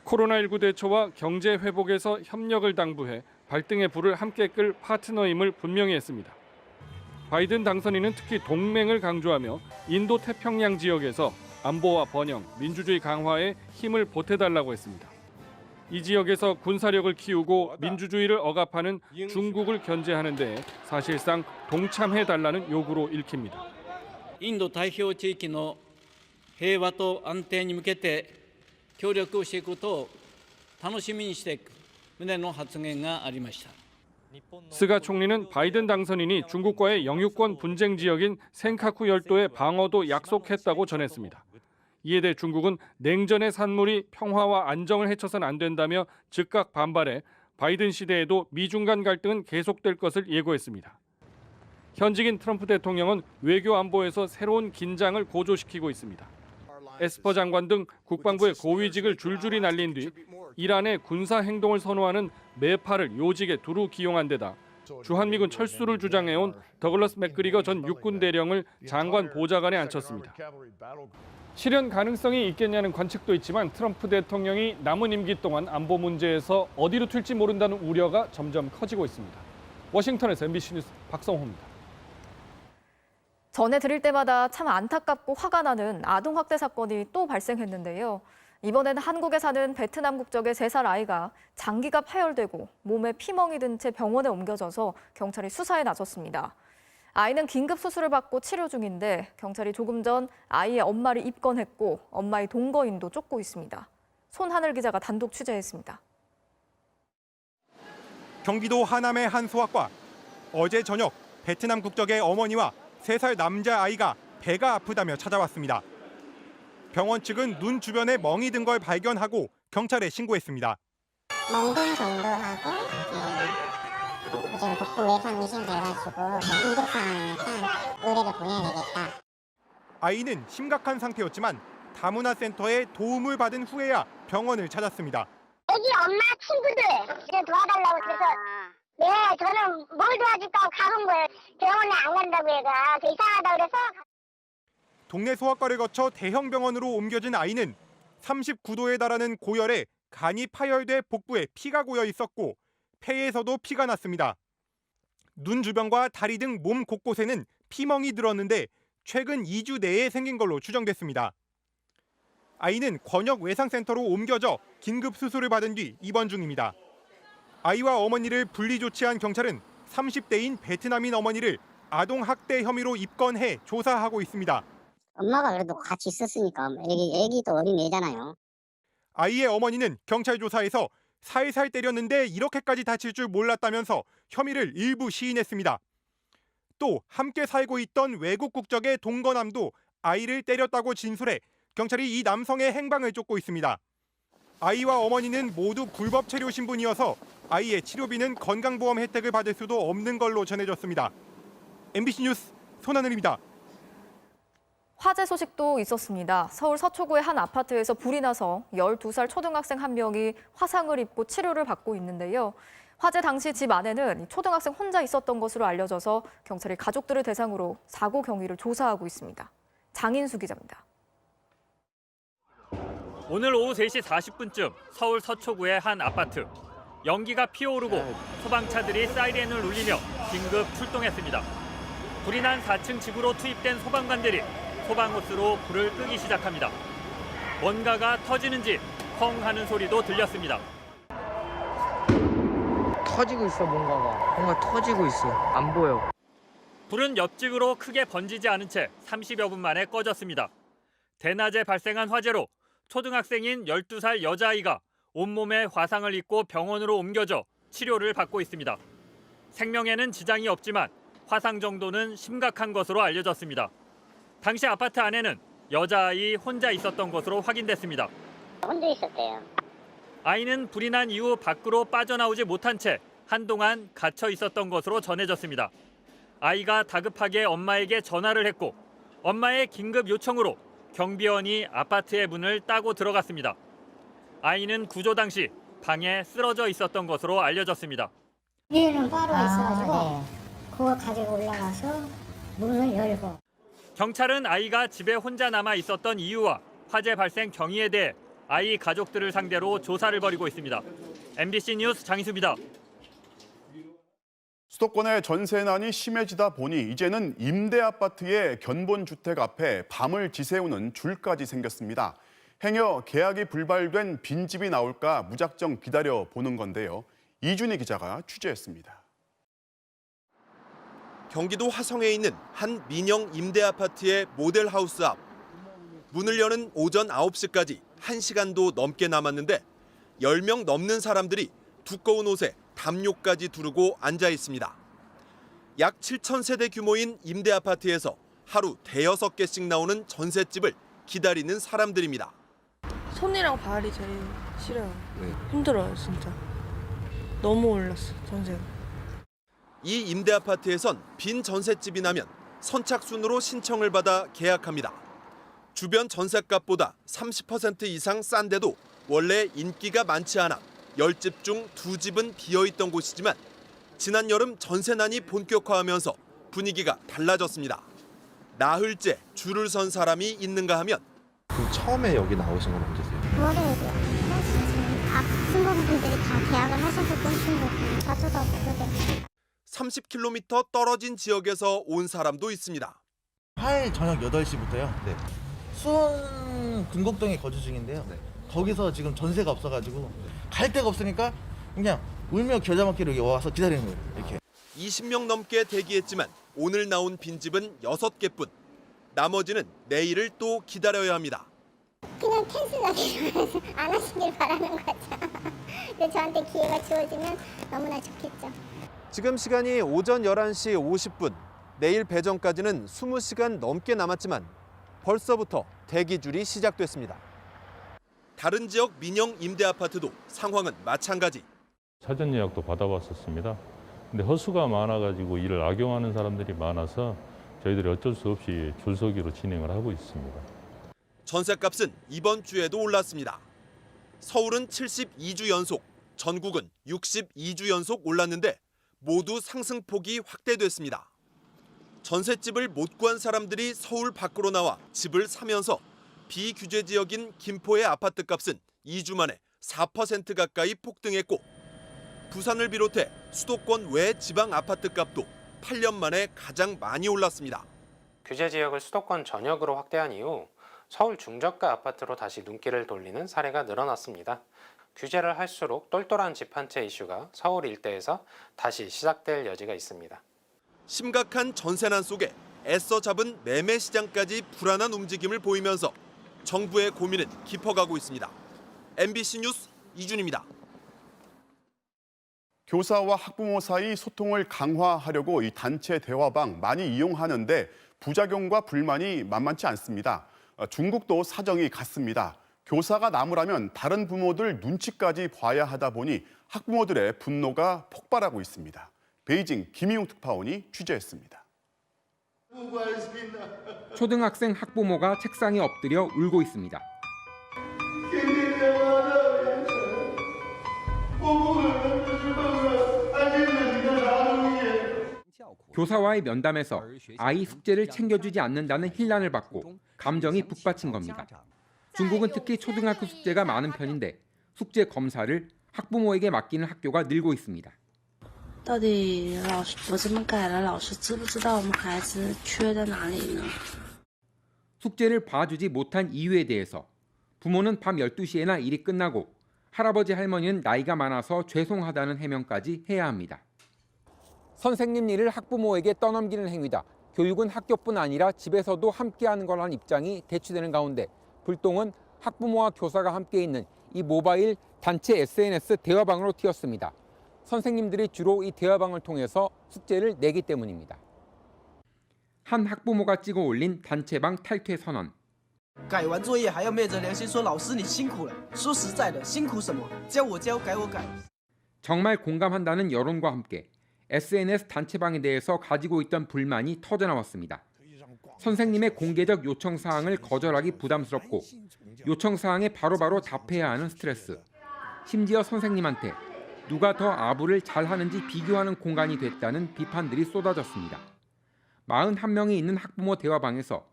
코로나19 대처와 경제 회복에서 협력을 당부해 발등에 불을 함께 끌 파트너임을 분명히 했습니다. 바이든 당선인은 특히 동맹을 강조하며 인도 태평양 지역에서 안보와 번영, 민주주의 강화에 힘을 보태달라고 했습니다. 이 지역에서 군사력을 키우고 민주주의를 억압하는 중국을 견제하는 데 사실상 동참해달라는 요구로 읽힙니다. 인도太平洋地域の平和と安定に向けて協力をしていくことを楽しみにしていく旨の発言がありました。 스가 총리는 바이든 당선인이 중국과의 영유권 분쟁 지역인 센카쿠 열도의 방어도 약속했다고 전했습니다. 이에 대해 중국은 냉전의 산물이 평화와 안정을 해쳐서는 안 된다며 즉각 반발해 바이든 시대에도 미중 간 갈등은 계속될 것을 예고했습니다. 현직인 트럼프 대통령은 외교 안보에서 새로운 긴장을 고조시키고 있습니다. 에스퍼 장관 등 국방부의 고위직을 줄줄이 날린 뒤 이란의 군사 행동을 선호하는 매파를 요직에 두루 기용한 데다 주한미군 철수를 주장해온 더글러스 맥그리거 전 육군 대령을 장관 보좌관에 앉혔습니다. 실현 가능성이 있겠냐는 관측도 있지만 트럼프 대통령이 남은 임기 동안 안보 문제에서 어디로 튈지 모른다는 우려가 점점 커지고 있습니다. 워싱턴에서 MBC 뉴스 박성호입니다. 전해드릴 때마다 참 안타깝고 화가 나는 아동학대 사건이 또 발생했는데요. 이번에는 한국에 사는 베트남 국적의 3살 아이가 장기가 파열되고 몸에 피멍이 든 채 병원에 옮겨져서 경찰이 수사에 나섰습니다. 아이는 긴급 수술을 받고 치료 중인데 경찰이 조금 전 아이의 엄마를 입건했고 엄마의 동거인도 쫓고 있습니다. 손하늘 기자가 단독 취재했습니다. 경기도 하남의 한 소아과. 어제 저녁 베트남 국적의 어머니와 3살 남자아이가 배가 아프다며 찾아왔습니다. 병원 측은 눈 주변에 멍이 든 걸 발견하고 경찰에 신고했습니다. 멍든 정도 하고 지금 복부 외상 의심돼가지고 응급상황이니까 의뢰를 보내야 되겠다. 아이는 심각한 상태였지만 다문화센터에 도움을 받은 후에야 병원을 찾았습니다. 여기 엄마 친구들 도와달라고 해서 네, 저는 뭘 도와줄까 하고 가본 거예요. 병원에 안 간다고 얘가 이상하다 그래서. 동네 소아과를 거쳐 대형 병원으로 옮겨진 아이는 39도에 달하는 고열에 간이 파열돼 복부에 피가 고여 있었고 폐에서도 피가 났습니다. 눈 주변과 다리 등 몸 곳곳에는 피멍이 들었는데 최근 2주 내에 생긴 걸로 추정됐습니다. 아이는 권역 외상센터로 옮겨져 긴급 수술을 받은 뒤 입원 중입니다. 아이와 어머니를 분리 조치한 경찰은 30대인 베트남인 어머니를 아동학대 혐의로 입건해 조사하고 있습니다. 엄마가 그래도 같이 있었으니까 애기도 어린 애잖아요. 아이의 어머니는 경찰 조사에서 살살 때렸는데 이렇게까지 다칠 줄 몰랐다면서 혐의를 일부 시인했습니다. 또 함께 살고 있던 외국 국적의 동거남도 아이를 때렸다고 진술해 경찰이 이 남성의 행방을 쫓고 있습니다. 아이와 어머니는 모두 불법 체류 신분이어서 아이의 치료비는 건강보험 혜택을 받을 수도 없는 걸로 전해졌습니다. MBC 뉴스 손하늘입니다. 화재 소식도 있었습니다. 서울 서초구의 한 아파트에서 불이 나서 12살 초등학생 1명이 화상을 입고 치료를 받고 있는데요. 화재 당시 집 안에는 초등학생 혼자 있었던 것으로 알려져서 경찰이 가족들을 대상으로 사고 경위를 조사하고 있습니다. 장인수 기자입니다. 오늘 오후 3시 40분쯤 서울 서초구의 한 아파트. 연기가 피어오르고 소방차들이 사이렌을 울리며 긴급 출동했습니다. 불이 난 4층 집으로 투입된 소방관들이 소방호스로 불을 끄기 시작합니다. 뭔가가 터지는지 펑 하는 소리도 들렸습니다. 터지고 있어, 뭔가 터지고 있어. 안 보여. 불은 옆집으로 크게 번지지 않은 채 30여 분 만에 꺼졌습니다. 대낮에 발생한 화재로 초등학생인 12살 여자아이가 온몸에 화상을 입고 병원으로 옮겨져 치료를 받고 있습니다. 생명에는 지장이 없지만 화상 정도는 심각한 것으로 알려졌습니다. 당시 아파트 안에는 여자아이 혼자 있었던 것으로 확인됐습니다. 혼자 있었대요. 아이는 불이 난 이후 밖으로 빠져나오지 못한 채 한동안 갇혀 있었던 것으로 전해졌습니다. 아이가 다급하게 엄마에게 전화를 했고 엄마의 긴급 요청으로 경비원이 아파트의 문을 따고 들어갔습니다. 아이는 구조 당시 방에 쓰러져 있었던 것으로 알려졌습니다. 비닐은 바로 있어가지고 그거 가지고 올라가서 문을 열고. 경찰은 아이가 집에 혼자 남아 있었던 이유와 화재 발생 경위에 대해 아이 가족들을 상대로 조사를 벌이고 있습니다. MBC 뉴스 장희수입니다. 수도권의 전세난이 심해지다 보니 이제는 임대 아파트의 견본 주택 앞에 밤을 지새우는 줄까지 생겼습니다. 행여 계약이 불발된 빈집이 나올까 무작정 기다려 보는 건데요. 이준희 기자가 취재했습니다. 경기도 화성에 있는 한 민영 임대 아파트의 모델하우스 앞. 문을 여는 오전 9시까지 1시간도 넘게 남았는데 10명 넘는 사람들이 두꺼운 옷에 담요까지 두르고 앉아 있습니다. 약 7,000세대 규모인 임대 아파트에서 하루 5-6개씩 나오는 전셋집을 기다리는 사람들입니다. 손이랑 발이 제일 싫어요. 힘들어요, 진짜. 너무 올랐어, 전세가. 이 임대 아파트에선 빈 전셋집이 나면 선착순으로 신청을 받아 계약합니다. 주변 전셋값보다 30% 이상 싼데도 원래 인기가 많지 않아 10집 중 2집은 비어있던 곳이지만 지난 여름 전세난이 본격화하면서 분위기가 달라졌습니다. 나흘째 줄을 선 사람이 있는가 하면 그럼 처음에 여기 나오신 건 언제세요? 9월에 친구분들이 다 계약을 하셔서 끊긴 거고 자주도 없고. 30km 떨어진 지역에서 온 사람도 있습니다. 화요일 저녁 8시부터요. 네. 수원 금곡동에 거주 중인데요. 네. 거기서 지금 전세가 없어가지고 갈 데가 없으니까 그냥 울며 겨자 먹기로 여기 와서 기다리는 거예요. 이렇게. 20명 넘게 대기했지만 오늘 나온 빈집은 6개뿐. 나머지는 내일을 또 기다려야 합니다. 그냥 캔슬하기로 안 하시길 바라는 거죠. 저한테 기회가 주어지면 너무나 좋겠죠. 지금 시간이 오전 11시 50분. 내일 배정까지는 20시간 넘게 남았지만 벌써부터 대기줄이 시작됐습니다. 다른 지역 민영 임대 아파트도 상황은 마찬가지. 사전 예약도 받아봤었습니다. 근데 허수가 많아가지고 이를 악용하는 사람들이 많아서 저희들이 어쩔 수 없이 줄서기로 진행을 하고 있습니다. 전셋값은 이번 주에도 올랐습니다. 서울은 72주 연속, 전국은 62주 연속 올랐는데 모두 상승폭이 확대됐습니다. 전셋집을 못 구한 사람들이 서울 밖으로 나와 집을 사면서 비규제 지역인 김포의 아파트값은 2주 만에 4% 가까이 폭등했고 부산을 비롯해 수도권 외 지방 아파트값도 8년 만에 가장 많이 올랐습니다. 규제 지역을 수도권 전역으로 확대한 이후 서울 중저가 아파트로 다시 눈길을 돌리는 사례가 늘어났습니다. 규제를 할수록 똘똘한 집 한 채 이슈가 서울 일대에서 다시 시작될 여지가 있습니다. 심각한 전세난 속에 애써 잡은 매매 시장까지 불안한 움직임을 보이면서 정부의 고민은 깊어가고 있습니다. MBC 뉴스 이준입니다. 교사와 학부모 사이 소통을 강화하려고 이 단체 대화방 많이 이용하는데 부작용과 불만이 만만치 않습니다. 중국도 사정이 같습니다. 교사가 나무라면 다른 부모들 눈치까지 봐야 하다 보니 학부모들의 분노가 폭발하고 있습니다. 베이징 김희용 특파원이 취재했습니다. 초등학생 학부모가 책상에 엎드려 울고 있습니다. 교사와의 면담에서 아이 숙제를 챙겨주지 않는다는 힐난을 받고 감정이 북받친 겁니다. 중국은 특히 초등학교 숙제가 많은 편인데 숙제 검사를 학부모에게 맡기는 학교가 늘고 있습니다. 到底我这么改了，老师知不知道我们孩子缺在哪里呢？ 숙제를 봐주지 못한 이유에 대해서 부모는 밤 12시에나 일이 끝나고 할아버지 할머니는 나이가 많아서 죄송하다는 해명까지 해야 합니다. 선생님 일을 학부모에게 떠넘기는 행위다. 교육은 학교뿐 아니라 집에서도 함께하는 거라는 입장이 대치되는 가운데 불똥은 학부모와 교사가 함께 있는 이 모바일 단체 SNS 대화방으로 튀었습니다. 선생님들이 주로 이 대화방을 통해서 숙제를 내기 때문입니다. 한 학부모가 찍어 올린 단체방 탈퇴 선언. 改完作业还要昧着良心说老师你辛苦了。说实在的，辛苦什么？教我教，改我改。 정말 공감한다는 여론과 함께 SNS 단체방에 대해서 가지고 있던 불만이 터져나왔습니다. 선생님의 공개적 요청 사항을 거절하기 부담스럽고 요청 사항에 바로바로 답해야 하는 스트레스. 심지어 선생님한테 누가 더 아부를 잘하는지 비교하는 공간이 됐다는 비판들이 쏟아졌습니다. 41명이 있는 학부모 대화방에서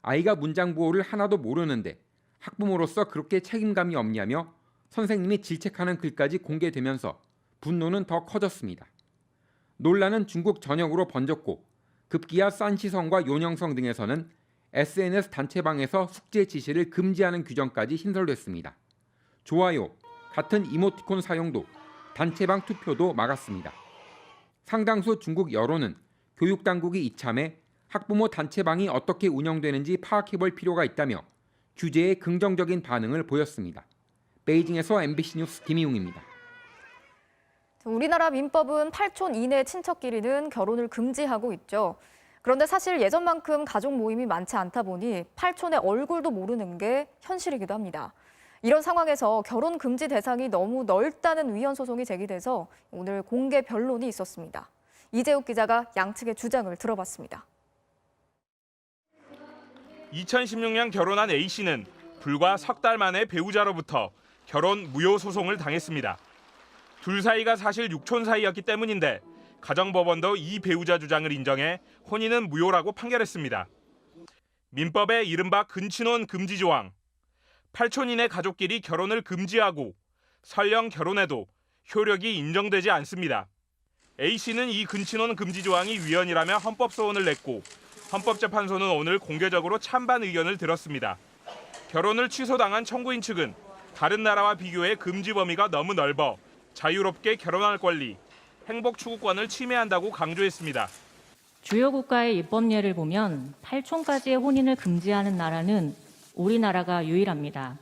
아이가 문장 부호를 하나도 모르는데 학부모로서 그렇게 책임감이 없냐며 선생님이 질책하는 글까지 공개되면서 분노는 더 커졌습니다. 논란은 중국 전역으로 번졌고 급기야 산시성과 요녕성 등에서는 SNS 단체방에서 숙제 지시를 금지하는 규정까지 신설됐습니다. 좋아요, 같은 이모티콘 사용도 단체방 투표도 막았습니다. 상당수 중국 여론은 교육당국이 이참에 학부모 단체방이 어떻게 운영되는지 파악해볼 필요가 있다며 규제에 긍정적인 반응을 보였습니다. 베이징에서 MBC 뉴스 김희웅입니다. 우리나라 민법은 8촌 이내 친척끼리는 결혼을 금지하고 있죠. 그런데 사실 예전만큼 가족 모임이 많지 않다 보니 8촌의 얼굴도 모르는 게 현실이기도 합니다. 이런 상황에서 결혼 금지 대상이 너무 넓다는 위헌 소송이 제기돼서 오늘 공개 변론이 있었습니다. 이재욱 기자가 양측의 주장을 들어봤습니다. 2016년 결혼한 A씨는 불과 석 달 만에 배우자로부터 결혼 무효 소송을 당했습니다. 둘 사이가 사실 육촌 사이였기 때문인데 가정법원도 이 배우자 주장을 인정해 혼인은 무효라고 판결했습니다. 민법의 이른바 근친혼 금지 조항. 8촌 이내 가족끼리 결혼을 금지하고 설령 결혼해도 효력이 인정되지 않습니다. A씨는 이 근친혼 금지 조항이 위헌이라며 헌법소원을 냈고 헌법재판소는 오늘 공개적으로 찬반 의견을 들었습니다. 결혼을 취소당한 청구인 측은 다른 나라와 비교해 금지 범위가 너무 넓어 자유롭게 결혼할 권리, 행복 추구권을 침해한다고 강조했습니다. 주요 국가의 입법 예를 보면 8촌까지의 혼인을 금지하는 나라는 우리나라가 유일합니다.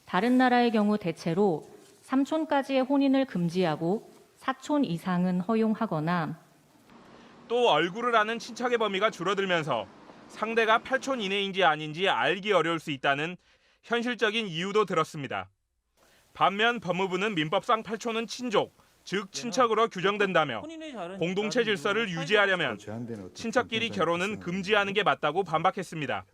다른 나라의 경우 대체로 3촌까지의 혼인을 금지하고 4촌 이상은 허용하거나 또 얼굴을 아는 친척의 범위가 줄어들면서 상대가 8촌 이내인지 아닌지 알기 어려울 수 있다는 현실적인 이유도 들었습니다. 반면 법무부는 민법상 8촌은 친족, 즉 친척으로 규정된다며 공동체 질서를 유지하려면 친척끼리 결혼은 금지하는 게 맞다고 반박했습니다.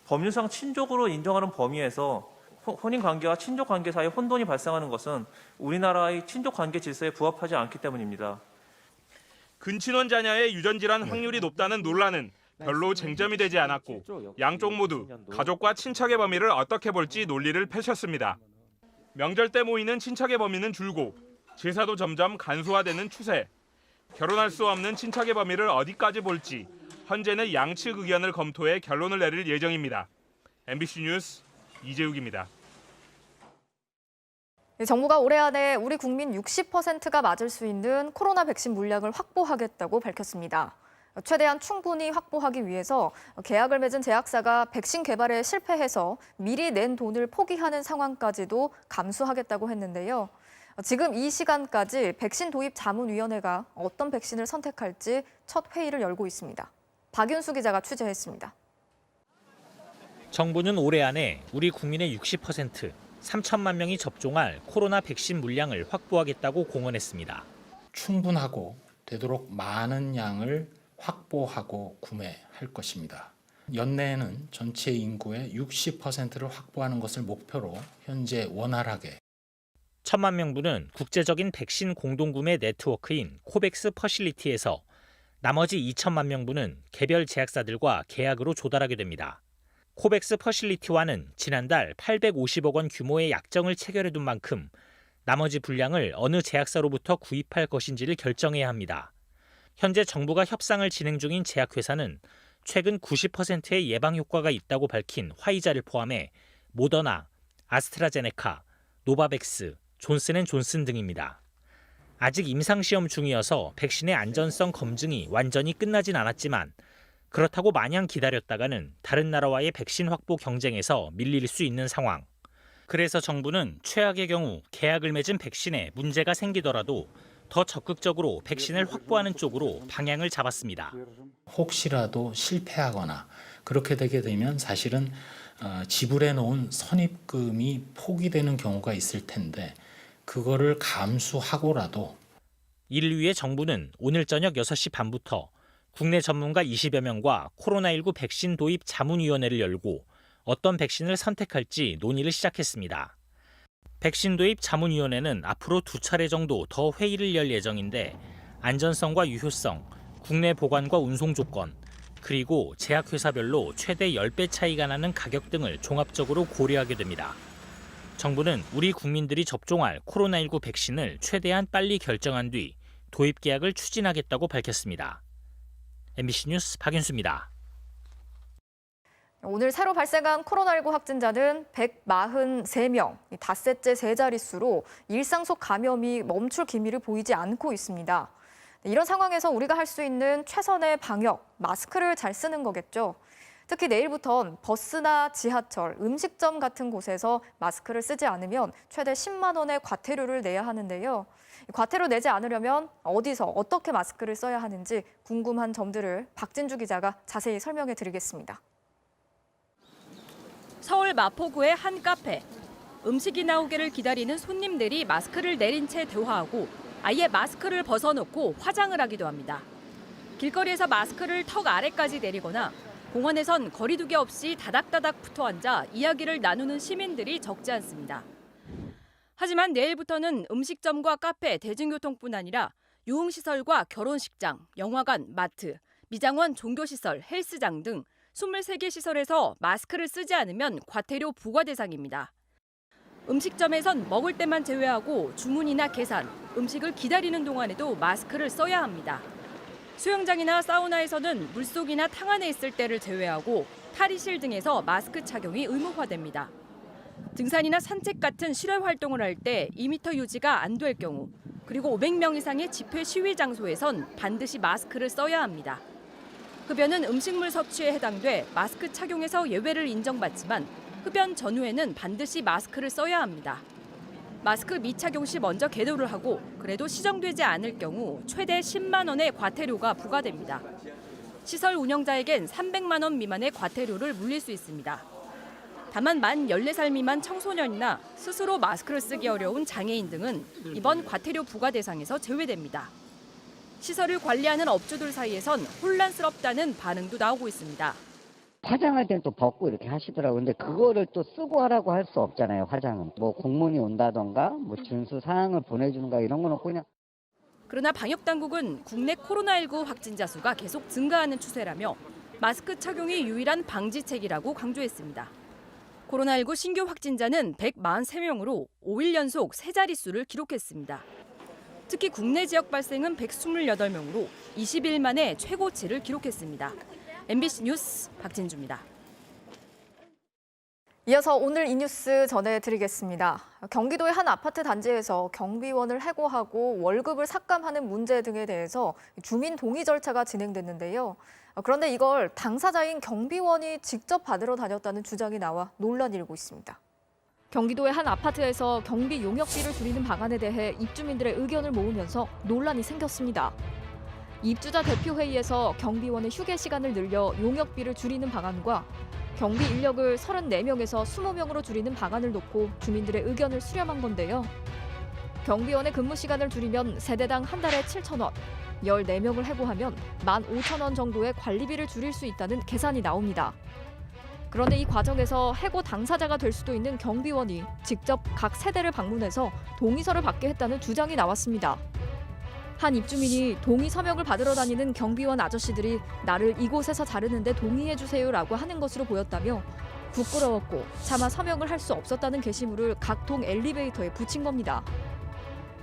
법률상 친족으로 인정하는 범위에서 혼인관계와 친족관계 사이에 혼돈이 발생하는 것은 우리나라의 친족관계 질서에 부합하지 않기 때문입니다. 근친혼 자녀의 유전질환 확률이 높다는 논란은 별로 쟁점이 되지 않았고 양쪽 모두 가족과 친척의 범위를 어떻게 볼지 논리를 펼쳤습니다. 명절 때 모이는 친척의 범위는 줄고 제사도 점점 간소화되는 추세. 결혼할 수 없는 친척의 범위를 어디까지 볼지 헌재는 양측 의견을 검토해 결론을 내릴 예정입니다. MBC 뉴스 이재욱입니다. 정부가 올해 안에 우리 국민 60%가 맞을 수 있는 코로나 백신 물량을 확보하겠다고 밝혔습니다. 최대한 충분히 확보하기 위해서 계약을 맺은 제약사가 백신 개발에 실패해서 미리 낸 돈을 포기하는 상황까지도 감수하겠다고 했는데요. 지금 이 시간까지 백신 도입 자문위원회가 어떤 백신을 선택할지 첫 회의를 열고 있습니다. 박윤수 기자가 취재했습니다. 정부는 올해 안에 우리 국민의 60%, 3천만 명이 접종할 코로나 백신 물량을 확보하겠다고 공언했습니다. 충분하고 되도록 많은 양을 확보하고 구매할 것입니다. 연내에는 전체 인구의 60%를 확보하는 것을 목표로 현재 원활하게 1천만 명분은 국제적인 백신 공동구매 네트워크인 코백스 퍼실리티에서 나머지 2천만 명분은 개별 제약사들과 계약으로 조달하게 됩니다. 코백스 퍼실리티와는 지난달 850억 원 규모의 약정을 체결해둔 만큼 나머지 분량을 어느 제약사로부터 구입할 것인지를 결정해야 합니다. 현재 정부가 협상을 진행 중인 제약회사는 최근 90%의 예방 효과가 있다고 밝힌 화이자를 포함해 모더나, 아스트라제네카, 노바백스, 존슨앤존슨 등입니다. 아직 임상시험 중이어서 백신의 안전성 검증이 완전히 끝나진 않았지만 그렇다고 마냥 기다렸다가는 다른 나라와의 백신 확보 경쟁에서 밀릴 수 있는 상황. 그래서 정부는 최악의 경우 계약을 맺은 백신에 문제가 생기더라도 더 적극적으로 백신을 확보하는 쪽으로 방향을 잡았습니다. 혹시라도 실패하거나 그렇게 되게 되면 사실은 지불해 놓은 선입금이 포기되는 경우가 있을 텐데 그거를 감수하고라도 이를 위해 정부는 오늘 저녁 6시 반부터 국내 전문가 20여 명과 코로나19 백신 도입 자문위원회를 열고 어떤 백신을 선택할지 논의를 시작했습니다. 백신 도입 자문위원회는 앞으로 2차례 정도 더 회의를 열 예정인데 안전성과 유효성, 국내 보관과 운송 조건, 그리고 제약회사별로 최대 10배 차이가 나는 가격 등을 종합적으로 고려하게 됩니다. 정부는 우리 국민들이 접종할 코로나19 백신을 최대한 빨리 결정한 뒤 도입 계약을 추진하겠다고 밝혔습니다. MBC 뉴스 박윤수입니다. 오늘 새로 발생한 코로나19 확진자는 143명, 닷새째 세 자릿수로 일상 속 감염이 멈출 기미를 보이지 않고 있습니다. 이런 상황에서 우리가 할 수 있는 최선의 방역, 마스크를 잘 쓰는 거겠죠. 특히 내일부턴 버스나 지하철, 음식점 같은 곳에서 마스크를 쓰지 않으면 최대 10만 원의 과태료를 내야 하는데요. 과태료 내지 않으려면 어디서 어떻게 마스크를 써야 하는지 궁금한 점들을 박진주 기자가 자세히 설명해 드리겠습니다. 서울 마포구의 한 카페. 음식이 나오기를 기다리는 손님들이 마스크를 내린 채 대화하고 아예 마스크를 벗어놓고 화장을 하기도 합니다. 길거리에서 마스크를 턱 아래까지 내리거나 공원에선 거리두기 없이 다닥다닥 붙어 앉아 이야기를 나누는 시민들이 적지 않습니다. 하지만 내일부터는 음식점과 카페, 대중교통뿐 아니라 유흥시설과 결혼식장, 영화관, 마트, 미장원, 종교시설, 헬스장 등 23개 시설에서 마스크를 쓰지 않으면 과태료 부과 대상입니다. 음식점에선 먹을 때만 제외하고 주문이나 계산, 음식을 기다리는 동안에도 마스크를 써야 합니다. 수영장이나 사우나에서는 물속이나 탕 안에 있을 때를 제외하고 탈의실 등에서 마스크 착용이 의무화됩니다. 등산이나 산책 같은 실외 활동을 할 때 2m 유지가 안 될 경우, 그리고 500명 이상의 집회 시위 장소에선 반드시 마스크를 써야 합니다. 흡연은 음식물 섭취에 해당돼 마스크 착용에서 예외를 인정받지만 흡연 전후에는 반드시 마스크를 써야 합니다. 마스크 미착용 시 먼저 계도를 하고 그래도 시정되지 않을 경우 최대 10만 원의 과태료가 부과됩니다. 시설 운영자에겐 300만 원 미만의 과태료를 물릴 수 있습니다. 다만 만 14살 미만 청소년이나 스스로 마스크를 쓰기 어려운 장애인 등은 이번 과태료 부과 대상에서 제외됩니다. 시설을 관리하는 업주들 사이에선 혼란스럽다는 반응도 나오고 있습니다. 화장할 때는 또 벗고 이렇게 하시더라고요. 근데 그거를 또 쓰고 하라고 할 수 없잖아요, 화장은. 뭐 공문이 온다던가, 뭐 준수 사항을 보내주는가 이런 건 없고 그냥. 그러나 방역당국은 국내 코로나19 확진자 수가 계속 증가하는 추세라며 마스크 착용이 유일한 방지책이라고 강조했습니다. 코로나19 신규 확진자는 143명으로 5일 연속 세 자릿수를 기록했습니다. 특히 국내 지역 발생은 128명으로 20일 만에 최고치를 기록했습니다. MBC 뉴스 박진주입니다. 이어서 오늘 이 뉴스 전해드리겠습니다. 경기도의 한 아파트 단지에서 경비원을 해고하고 월급을 삭감하는 문제 등에 대해서 주민 동의 절차가 진행됐는데요. 그런데 이걸 당사자인 경비원이 직접 받으러 다녔다는 주장이 나와 논란이 일고 있습니다. 경기도의 한 아파트에서 경비 용역비를 줄이는 방안에 대해 입주민들의 의견을 모으면서 논란이 생겼습니다. 입주자 대표회의에서 경비원의 휴게 시간을 늘려 용역비를 줄이는 방안과 경비 인력을 34명에서 20명으로 줄이는 방안을 놓고 주민들의 의견을 수렴한 건데요. 경비원의 근무 시간을 줄이면 세대당 한 달에 7,000원, 14명을 해고하면 15,000원 정도의 관리비를 줄일 수 있다는 계산이 나옵니다. 그런데 이 과정에서 해고 당사자가 될 수도 있는 경비원이 직접 각 세대를 방문해서 동의서를 받게 했다는 주장이 나왔습니다. 한 입주민이 동의 서명을 받으러 다니는 경비원 아저씨들이 나를 이곳에서 자르는데 동의해주세요라고 하는 것으로 보였다며 부끄러웠고 차마 서명을 할 수 없었다는 게시물을 각 동 엘리베이터에 붙인 겁니다.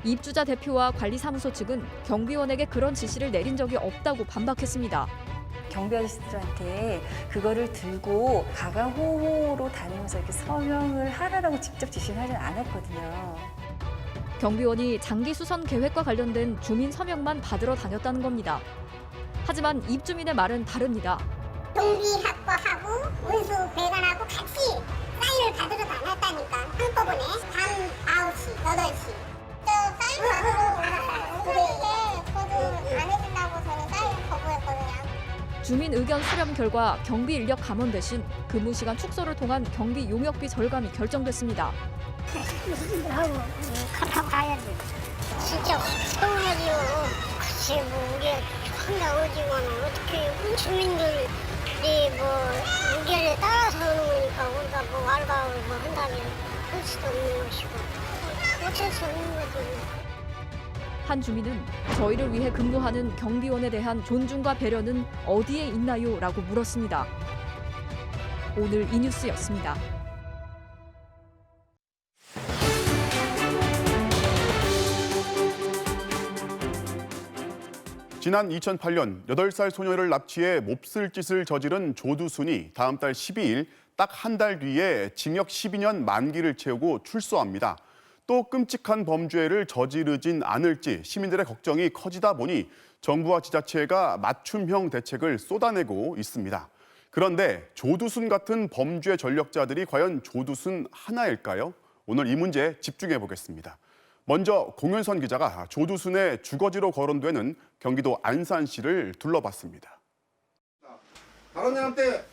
입주자 대표와 관리사무소 측은 경비원에게 그런 지시를 내린 적이 없다고 반박했습니다. 경비 아저씨들한테 그거를 들고 가가호호로 다니면서 이렇게 서명을 하라고 직접 지시를 하진 않았거든요. 경비원이 장기 수선 계획과 관련된 주민 서명만 받으러 다녔다는 겁니다. 하지만 입주민의 말은 다릅니다. 동비학과하고 운수 배관하고 같이 사인을 받으러 다녔다니까. 한꺼번에 밤 9시, 8시. 저 사인 받으러 올랐어요. 근데 이게 저도 안 해준다고 저는 사인 거부했거든요. 주민 의견 수렴 결과 경비 인력 감원 대신 근무 시간 축소를 통한 경비 용역비 절감이 결정됐습니다. 하고 갔다 가야지. 진짜 서운하지요. 글쎄 뭐 우리가 한다 오지만 어떻게 주민들이 뭐 의견에 따라서 하는 거니까 우리가 뭐 알바를 뭐 한다면 할 수도 없는 것이고 어쩔 수 없는 거죠. 한 주민은 저희를 위해 근무하는 경비원에 대한 존중과 배려는 어디에 있나요? 라고 물었습니다. 오늘 이 뉴스였습니다. 지난 2008년 8살 소녀를 납치해 몹쓸 짓을 저지른 조두순이 다음 달 12일 딱 한 달 뒤에 징역 12년 만기를 채우고 출소합니다. 또 끔찍한 범죄를 저지르진 않을지 시민들의 걱정이 커지다 보니 정부와 지자체가 맞춤형 대책을 쏟아내고 있습니다. 그런데 조두순 같은 범죄 전력자들이 과연 조두순 하나일까요? 오늘 이 문제 집중해 보겠습니다. 먼저 공윤선 기자가 조두순의 주거지로 거론되는 경기도 안산시를 둘러봤습니다. 다른 애한테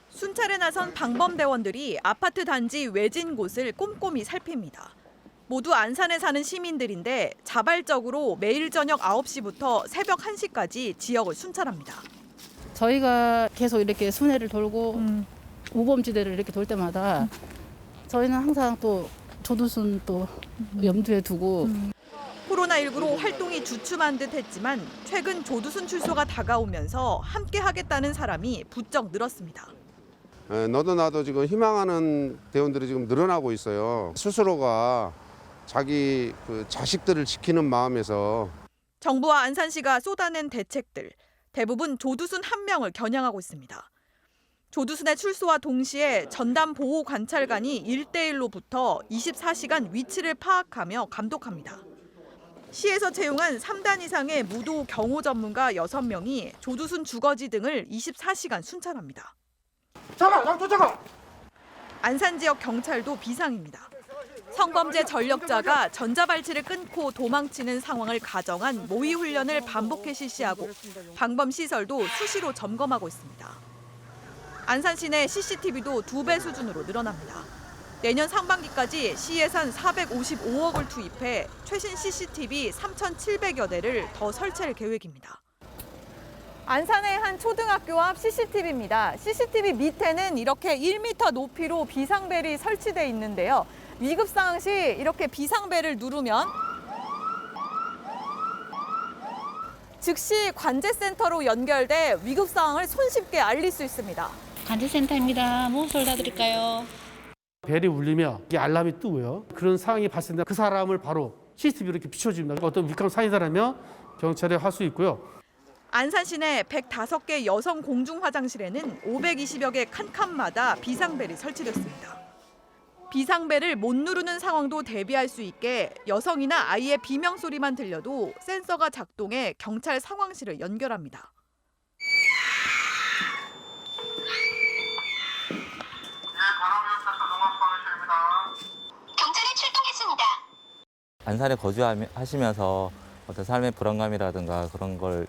순찰에 나선 방범대원들이 아파트 단지 외진 곳을 꼼꼼히 살핍니다. 모두 안산에 사는 시민들인데 자발적으로 매일 저녁 9시부터 새벽 1시까지 지역을 순찰합니다. 저희가 계속 이렇게 순회를 돌고 우범지대를 이렇게 돌 때마다 저희는 항상 또 조두순 또 염두에 두고 코로나19로 활동이 주춤한 듯 했지만 최근 조두순 출소가 다가오면서 함께 하겠다는 사람이 부쩍 늘었습니다. 너도 나도 지금 희망하는 대원들이 지금 늘어나고 있어요. 스스로가 자기 그 자식들을 지키는 마음에서 정부와 안산시가 쏟아낸 대책들 대부분 조두순 한 명을 겨냥하고 있습니다. 조두순의 출소와 동시에 전담 보호 관찰관이 1대1로 붙어 24시간 위치를 파악하며 감독합니다. 시에서 채용한 3단 이상의 무도 경호 전문가 6명이 조두순 주거지 등을 24시간 순찰합니다. 안산 지역 경찰도 비상입니다. 성범죄 전력자가 전자발찌를 끊고 도망치는 상황을 가정한 모의 훈련을 반복해 실시하고 방범 시설도 수시로 점검하고 있습니다. 안산시 내 CCTV도 2배 수준으로 늘어납니다. 내년 상반기까지 시 예산 455억을 투입해 최신 CCTV 3,700여 대를 더 설치할 계획입니다. 안산의 한 초등학교 앞 CCTV입니다. CCTV 밑에는 이렇게 1m 높이로 비상벨이 설치돼 있는데요. 위급 상황 시 이렇게 비상벨을 누르면 즉시 관제센터로 연결돼 위급 상황을 손쉽게 알릴 수 있습니다. 관제센터입니다. 무엇을 도와드릴까요? 벨이 울리며 이 알람이 뜨고요. 그런 상황이 발생되면 그 사람을 바로 CCTV로 이렇게 비춰줍니다. 어떤 위험 사인사라면 경찰에 할 수 있고요. 안산 시내 105개 여성 공중 화장실에는 520여 개 칸칸마다 비상벨이 설치됐습니다. 비상벨을 못 누르는 상황도 대비할 수 있게 여성이나 아이의 비명 소리만 들려도 센서가 작동해 경찰 상황실을 연결합니다. 경찰이 출동했습니다. 안산에 거주하시면서 어떤 삶의 불안감이라든가 그런 걸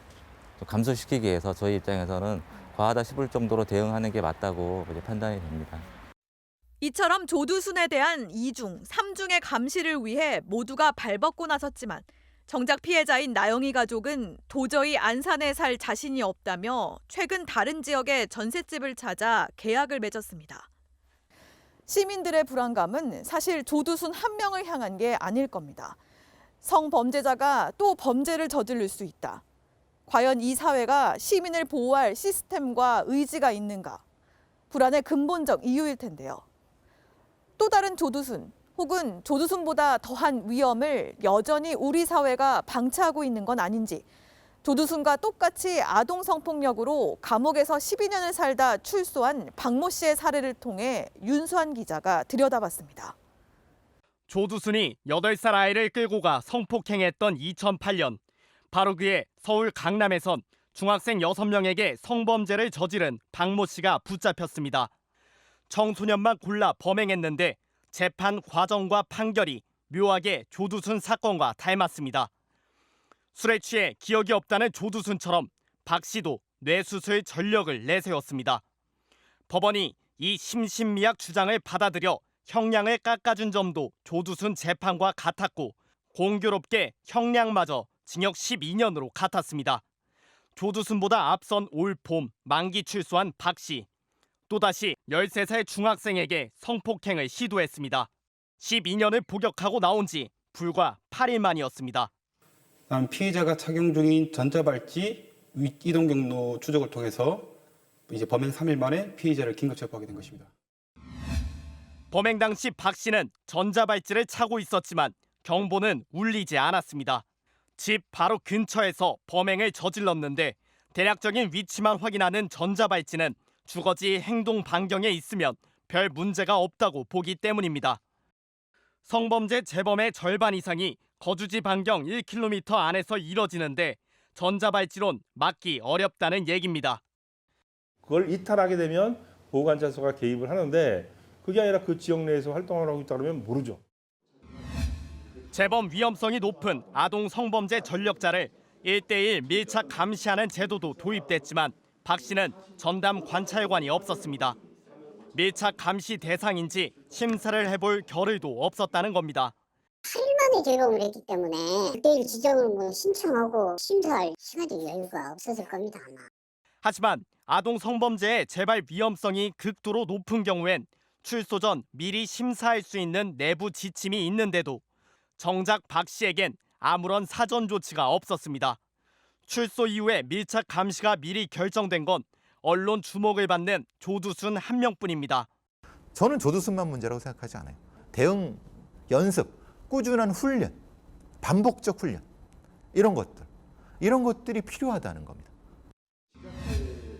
좀 감소시키기 위해서 저희 입장에서는 과하다 싶을 정도로 대응하는 게 맞다고 판단이 됩니다. 이처럼 조두순에 대한 2중, 3중의 감시를 위해 모두가 발벗고 나섰지만 정작 피해자인 나영이 가족은 도저히 안산에 살 자신이 없다며 최근 다른 지역의 전셋집을 찾아 계약을 맺었습니다. 시민들의 불안감은 사실 조두순 한 명을 향한 게 아닐 겁니다. 성범죄자가 또 범죄를 저지를 수 있다. 과연 이 사회가 시민을 보호할 시스템과 의지가 있는가? 불안의 근본적 이유일 텐데요. 또 다른 조두순 혹은 조두순보다 더한 위험을 여전히 우리 사회가 방치하고 있는 건 아닌지 조두순과 똑같이 아동 성폭력으로 감옥에서 12년을 살다 출소한 박모 씨의 사례를 통해 윤수환 기자가 들여다봤습니다. 조두순이 8살 아이를 끌고 가 성폭행했던 2008년 바로 그해 서울 강남에선 중학생 6명에게 성범죄를 저지른 박모 씨가 붙잡혔습니다. 청소년만 골라 범행했는데 재판 과정과 판결이 묘하게 조두순 사건과 닮았습니다. 술에 취해 기억이 없다는 조두순처럼 박 씨도 뇌수술 전력을 내세웠습니다. 법원이 이 심신미약 주장을 받아들여 형량을 깎아준 점도 조두순 재판과 같았고 공교롭게 형량마저 징역 12년으로 같았습니다. 조두순보다 앞선 올 봄 만기 출소한 박 씨. 또다시 13살 중학생에게 성폭행을 시도했습니다. 12년을 복역하고 나온 지 불과 8일 만이었습니다. 다음 피해자가 착용 중인 전자발찌 이동 경로 추적을 통해서 이제 범행 3일 만에 피해자를 긴급 체포하게 된 것입니다. 범행 당시 박 씨는 전자발찌를 차고 있었지만 경보는 울리지 않았습니다. 집 바로 근처에서 범행을 저질렀는데 대략적인 위치만 확인하는 전자발찌는 주거지 행동 반경에 있으면 별 문제가 없다고 보기 때문입니다. 성범죄 재범의 절반 이상이 거주지 반경 1km 안에서 이뤄지는데 전자발찌론 막기 어렵다는 얘기입니다. 그걸 이탈하게 되면 보호관찰소가 개입을 하는데 그게 아니라 그 지역 내에서 활동을 하고 있다 그러면 모르죠. 재범 위험성이 높은 아동 성범죄 전력자를 1:1 밀착 감시하는 제도도 도입됐지만 박 씨는 전담 관찰관이 없었습니다. 밀착 감시 대상인지 심사를 해볼 겨를도 없었다는 겁니다. 8일 만에 개봉을 했기 때문에 1:1 지정을 신청하고 심사할 시간적 여유가 없었을 겁니다, 아마. 하지만 아동 성범죄의 재발 위험성이 극도로 높은 경우엔 출소 전 미리 심사할 수 있는 내부 지침이 있는데도 정작 박 씨에겐 아무런 사전 조치가 없었습니다. 출소 이후에 밀착 감시가 미리 결정된 건 언론 주목을 받는 조두순 한 명뿐입니다. 저는 조두순만 문제라고 생각하지 않아요. 대응, 연습, 꾸준한 훈련, 반복적 훈련 이런 것들이 필요하다는 겁니다.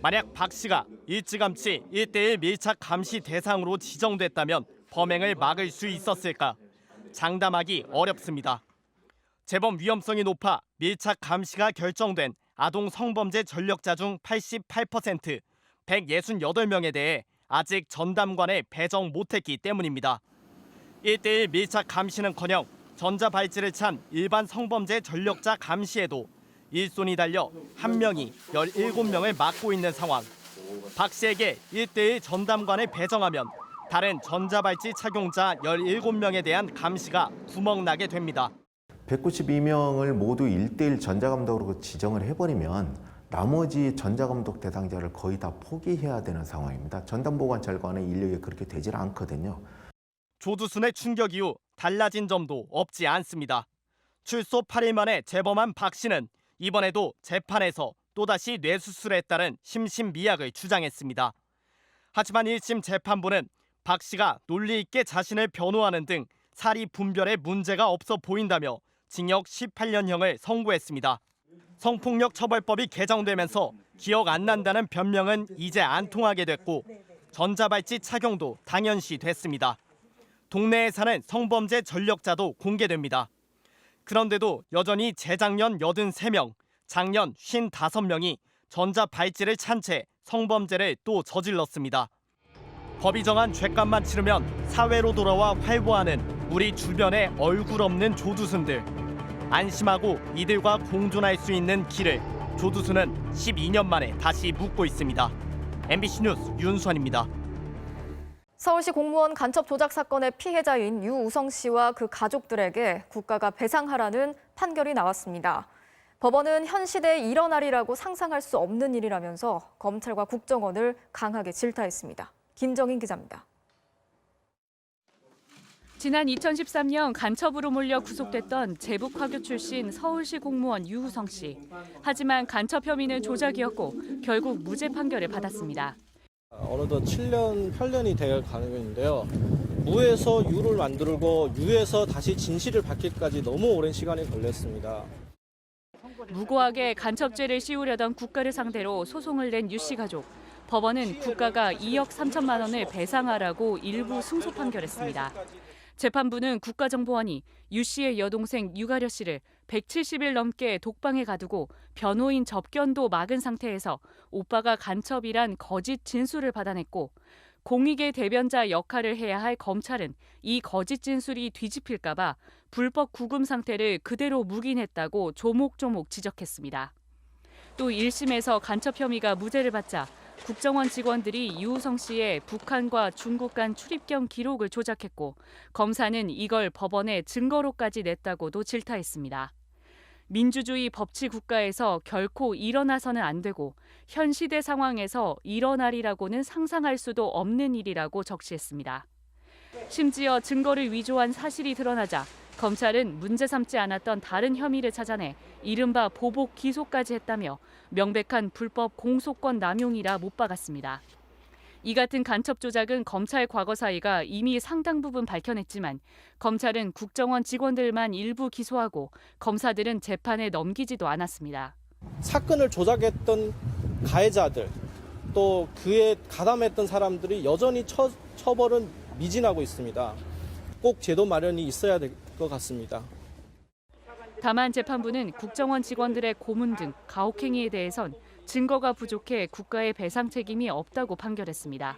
만약 박 씨가 일찌감치 1:1 밀착 감시 대상으로 지정됐다면 범행을 막을 수 있었을까? 장담하기 어렵습니다. 재범 위험성이 높아 밀착 감시가 결정된 아동 성범죄 전력자 중 88%, 168명에 대해 아직 전담관에 배정 못했기 때문입니다. 1:1 밀착 감시는커녕 전자발찌를 찬 일반 성범죄 전력자 감시에도 일손이 달려 한 명이 17명을 맡고 있는 상황. 박 씨에게 1:1 전담관을 배정하면 다른 전자발찌 착용자 17명에 대한 감시가 구멍나게 됩니다. 192명을 모두 1:1 전자감독으로 지정을 해버리면 나머지 전자감독 대상자를 거의 다 포기해야 되는 상황입니다. 전담보관찰관의 인력이 그렇게 되질 않거든요. 조두순의 충격 이후 달라진 점도 없지 않습니다. 출소 8일 만에 재범한 박 씨는 이번에도 재판에서 또다시 뇌수술에 따른 심신미약을 주장했습니다. 하지만 1심 재판부는 박 씨가 논리 있게 자신을 변호하는 등 사리 분별에 문제가 없어 보인다며 징역 18년형을 선고했습니다. 성폭력 처벌법이 개정되면서 기억 안 난다는 변명은 이제 안 통하게 됐고 전자발찌 착용도 당연시 됐습니다. 동네에 사는 성범죄 전력자도 공개됩니다. 그런데도 여전히 재작년 83명, 작년 55명이 전자발찌를 찬 채 성범죄를 또 저질렀습니다. 법이 정한 죄값만 치르면 사회로 돌아와 활보하는 우리 주변의 얼굴 없는 조두순들. 안심하고 이들과 공존할 수 있는 길을 조두순은 12년 만에 다시 묻고 있습니다. MBC 뉴스 윤수환입니다. 서울시 공무원 간첩 조작 사건의 피해자인 유우성 씨와 그 가족들에게 국가가 배상하라는 판결이 나왔습니다. 법원은 현 시대에 일어나리라고 상상할 수 없는 일이라면서 검찰과 국정원을 강하게 질타했습니다. 김정인 기자입니다. 지난 2013년 간첩으로 몰려 구속됐던 제북화교 출신 서울시 공무원 유우성 씨. 하지만 간첩 혐의는 조작이었고 결국 무죄 판결을 받았습니다. 어느덧 7년, 8년이 될 가능인데요. 무에서 유를 만들고 유에서 다시 진실을 밝히기까지 너무 오랜 시간이 걸렸습니다. 무고하게 간첩죄를 씌우려던 국가를 상대로 소송을 낸 유 씨 가족. 법원은 국가가 2억 3천만 원을 배상하라고 일부 승소 판결했습니다. 재판부는 국가정보원이 유 씨의 여동생 유가려 씨를 170일 넘게 독방에 가두고 변호인 접견도 막은 상태에서 오빠가 간첩이란 거짓 진술을 받아냈고 공익의 대변자 역할을 해야 할 검찰은 이 거짓 진술이 뒤집힐까 봐 불법 구금 상태를 그대로 묵인했다고 조목조목 지적했습니다. 또 1심에서 간첩 혐의가 무죄를 받자 국정원 직원들이 유우성 씨의 북한과 중국 간 출입경 기록을 조작했고 검사는 이걸 법원에 증거로까지 냈다고도 질타했습니다. 민주주의 법치 국가에서 결코 일어나서는 안 되고 현 시대 상황에서 일어나리라고는 상상할 수도 없는 일이라고 적시했습니다. 심지어 증거를 위조한 사실이 드러나자 검찰은 문제 삼지 않았던 다른 혐의를 찾아내 이른바 보복 기소까지 했다며 명백한 불법 공소권 남용이라 못 박았습니다. 이 같은 간첩 조작은 검찰 과거 사이가 이미 상당 부분 밝혀냈지만 검찰은 국정원 직원들만 일부 기소하고 검사들은 재판에 넘기지도 않았습니다. 사건을 조작했던 가해자들 또 그에 가담했던 사람들이 여전히 처벌은 미진하고 있습니다. 꼭 제도 마련이 있어야 될 것 같습니다. 다만 재판부는 국정원 직원들의 고문 등 가혹행위에 대해선 증거가 부족해 국가의 배상 책임이 없다고 판결했습니다.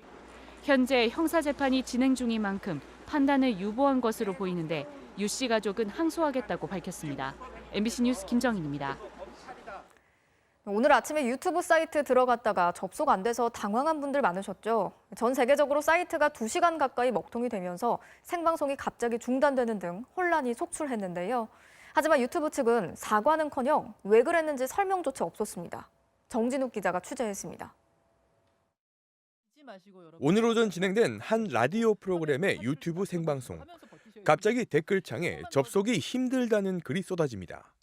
현재 형사재판이 진행 중인 만큼 판단을 유보한 것으로 보이는데 유 씨 가족은 항소하겠다고 밝혔습니다. MBC 뉴스 김정인입니다. 오늘 아침에 유튜브 사이트 들어갔다가 접속 안 돼서 당황한 분들 많으셨죠. 전 세계적으로 사이트가 2시간 가까이 먹통이 되면서 생방송이 갑자기 중단되는 등 혼란이 속출했는데요. 하지만 유튜브 측은 사과는커녕 왜 그랬는지 설명조차 없었습니다. 정진욱 기자가 취재했습니다. 오늘 오전 진행된 한 라디오 프로그램의 유튜브 생방송. 갑자기 댓글창에 접속이 힘들다는 글이 쏟아집니다.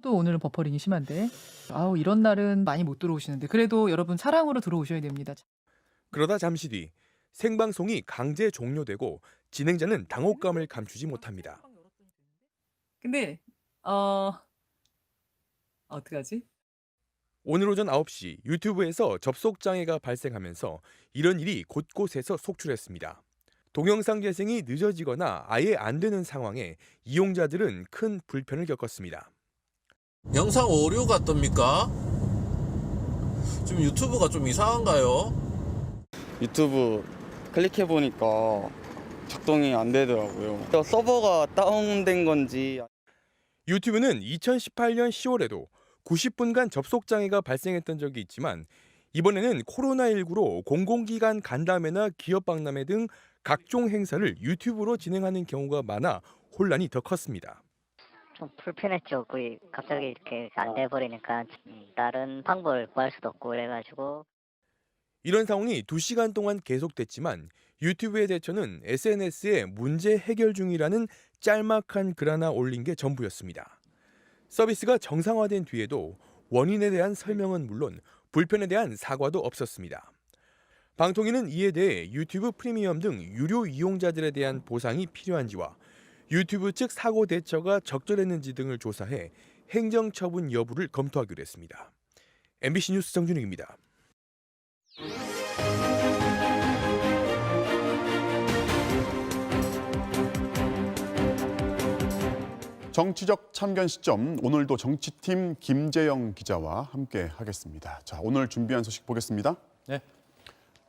또 오늘은 버퍼링이 심한데 이런 날은 많이 못 들어오시는데 그래도 여러분 사랑으로 들어오셔야 됩니다. 그러다 잠시 뒤 생방송이 강제 종료되고 진행자는 당혹감을 감추지 못합니다. 근데 어떡하지? 오늘 오전 9시 유튜브에서 접속 장애가 발생하면서 이런 일이 곳곳에서 속출했습니다. 동영상 재생이 늦어지거나 아예 안 되는 상황에 이용자들은 큰 불편을 겪었습니다. 영상 오류가 뜹니까? 좀 유튜브가 좀 이상한가요? 유튜브 클릭해보니까 작동이 안 되더라고요. 서버가 다운된 건지. 유튜브는 2018년 10월에도 90분간 접속 장애가 발생했던 적이 있지만 이번에는 코로나19로 공공기관 간담회나 기업 박람회 등 각종 행사를 유튜브로 진행하는 경우가 많아 혼란이 더 컸습니다. 좀 불편했죠. 거의 갑자기 이렇게 안 돼버리니까 다른 방법을 구할 수도 없고 그래가지고. 이런 상황이 2시간 동안 계속됐지만 유튜브의 대처는 SNS에 문제 해결 중이라는 짤막한 글 하나 올린 게 전부였습니다. 서비스가 정상화된 뒤에도 원인에 대한 설명은 물론 불편에 대한 사과도 없었습니다. 방통위는 이에 대해 유튜브 프리미엄 등 유료 이용자들에 대한 보상이 필요한지와 유튜브 측 사고 대처가 적절했는지 등을 조사해 행정처분 여부를 검토하기로 했습니다. MBC 뉴스 정준익입니다. 정치적 참견 시점, 오늘도 정치팀 김재영 기자와 함께 하겠습니다. 자, 오늘 준비한 소식 보겠습니다. 네.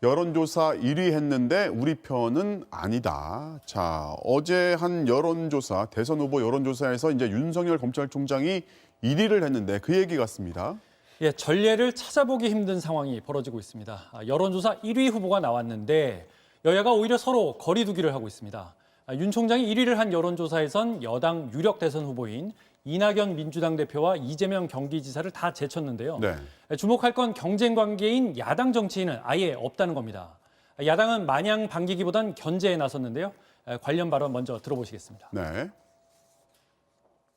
여론조사 1위 했는데 우리 편은 아니다. 자, 어제 한 여론조사, 대선 후보 여론조사에서 이제 윤석열 검찰총장이 1위를 했는데 그 얘기 같습니다. 예, 전례를 찾아보기 힘든 상황이 벌어지고 있습니다. 여론조사 1위 후보가 나왔는데 여야가 오히려 서로 거리 두기를 하고 있습니다. 윤 총장이 1위를 한 여론조사에선 여당 유력 대선 후보인 이낙연 민주당 대표와 이재명 경기지사를 다 제쳤는데요. 네. 주목할 건 경쟁 관계인 야당 정치인은 아예 없다는 겁니다. 야당은 마냥 반기기보단 견제에 나섰는데요. 관련 발언 먼저 들어보시겠습니다. 네.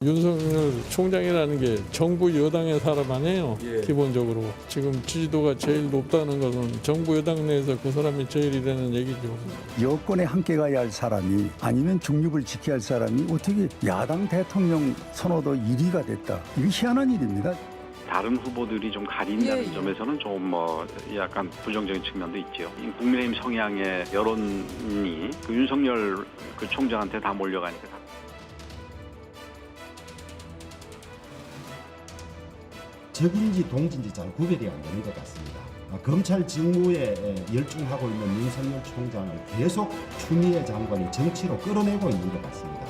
윤석열 총장이라는 게 정부 여당의 사람 아니에요. 기본적으로 지금 지지도가 제일 높다는 것은 정부 여당 내에서 그 사람이 제일이라는 얘기죠. 여권에 함께 가야 할 사람이 아니면 중립을 지켜야 할 사람이 어떻게 야당 대통령 선호도 1위가 됐다. 이게 희한한 일입니다. 다른 후보들이 좀 가린다는 점에서는 좀 약간 부정적인 측면도 있죠. 국민의힘 성향의 여론이 그 윤석열 그 총장한테 다 몰려가니까. 적인지 동지인지 잘 구별이 안 되는 것 같습니다. 검찰 직무에 열중하고 있는 윤석열 총장을 계속 추미애 장관이 정치로 끌어내고 있는 것 같습니다.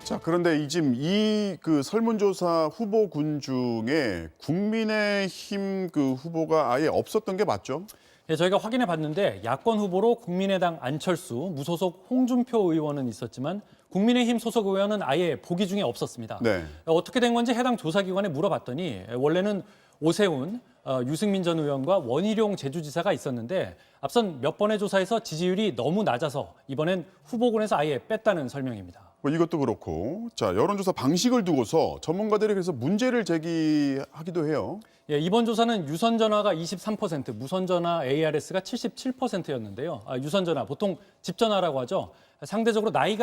자, 그런데 지금 이 그 설문조사 후보군 중에 국민의힘 그 후보가 아예 없었던 게 맞죠? 예, 저희가 확인해 봤는데 야권 후보로 국민의당 안철수, 무소속 홍준표 의원은 있었지만 국민의힘 소속 의원은 아예 보기 중에 없었습니다. 네. 어떻게 된 건지 해당 조사기관에 물어봤더니 원래는 오세훈, 유승민 전 의원과 원희룡 제주지사가 있었는데 앞선 몇 번의 조사에서 지지율이 너무 낮아서 이번엔 후보군에서 아예 뺐다는 설명입니다. 뭐 이것도 그렇고, 자, 여론조사 방식을 두고서 전문가들이 그래서 문제를 제기하기도 해요. 예, 이번 조사는 유선전화가 23%, 무선전화 ARS가 77%였는데요. 유선전화, 보통 집전화라고 하죠. 상대적으로 나이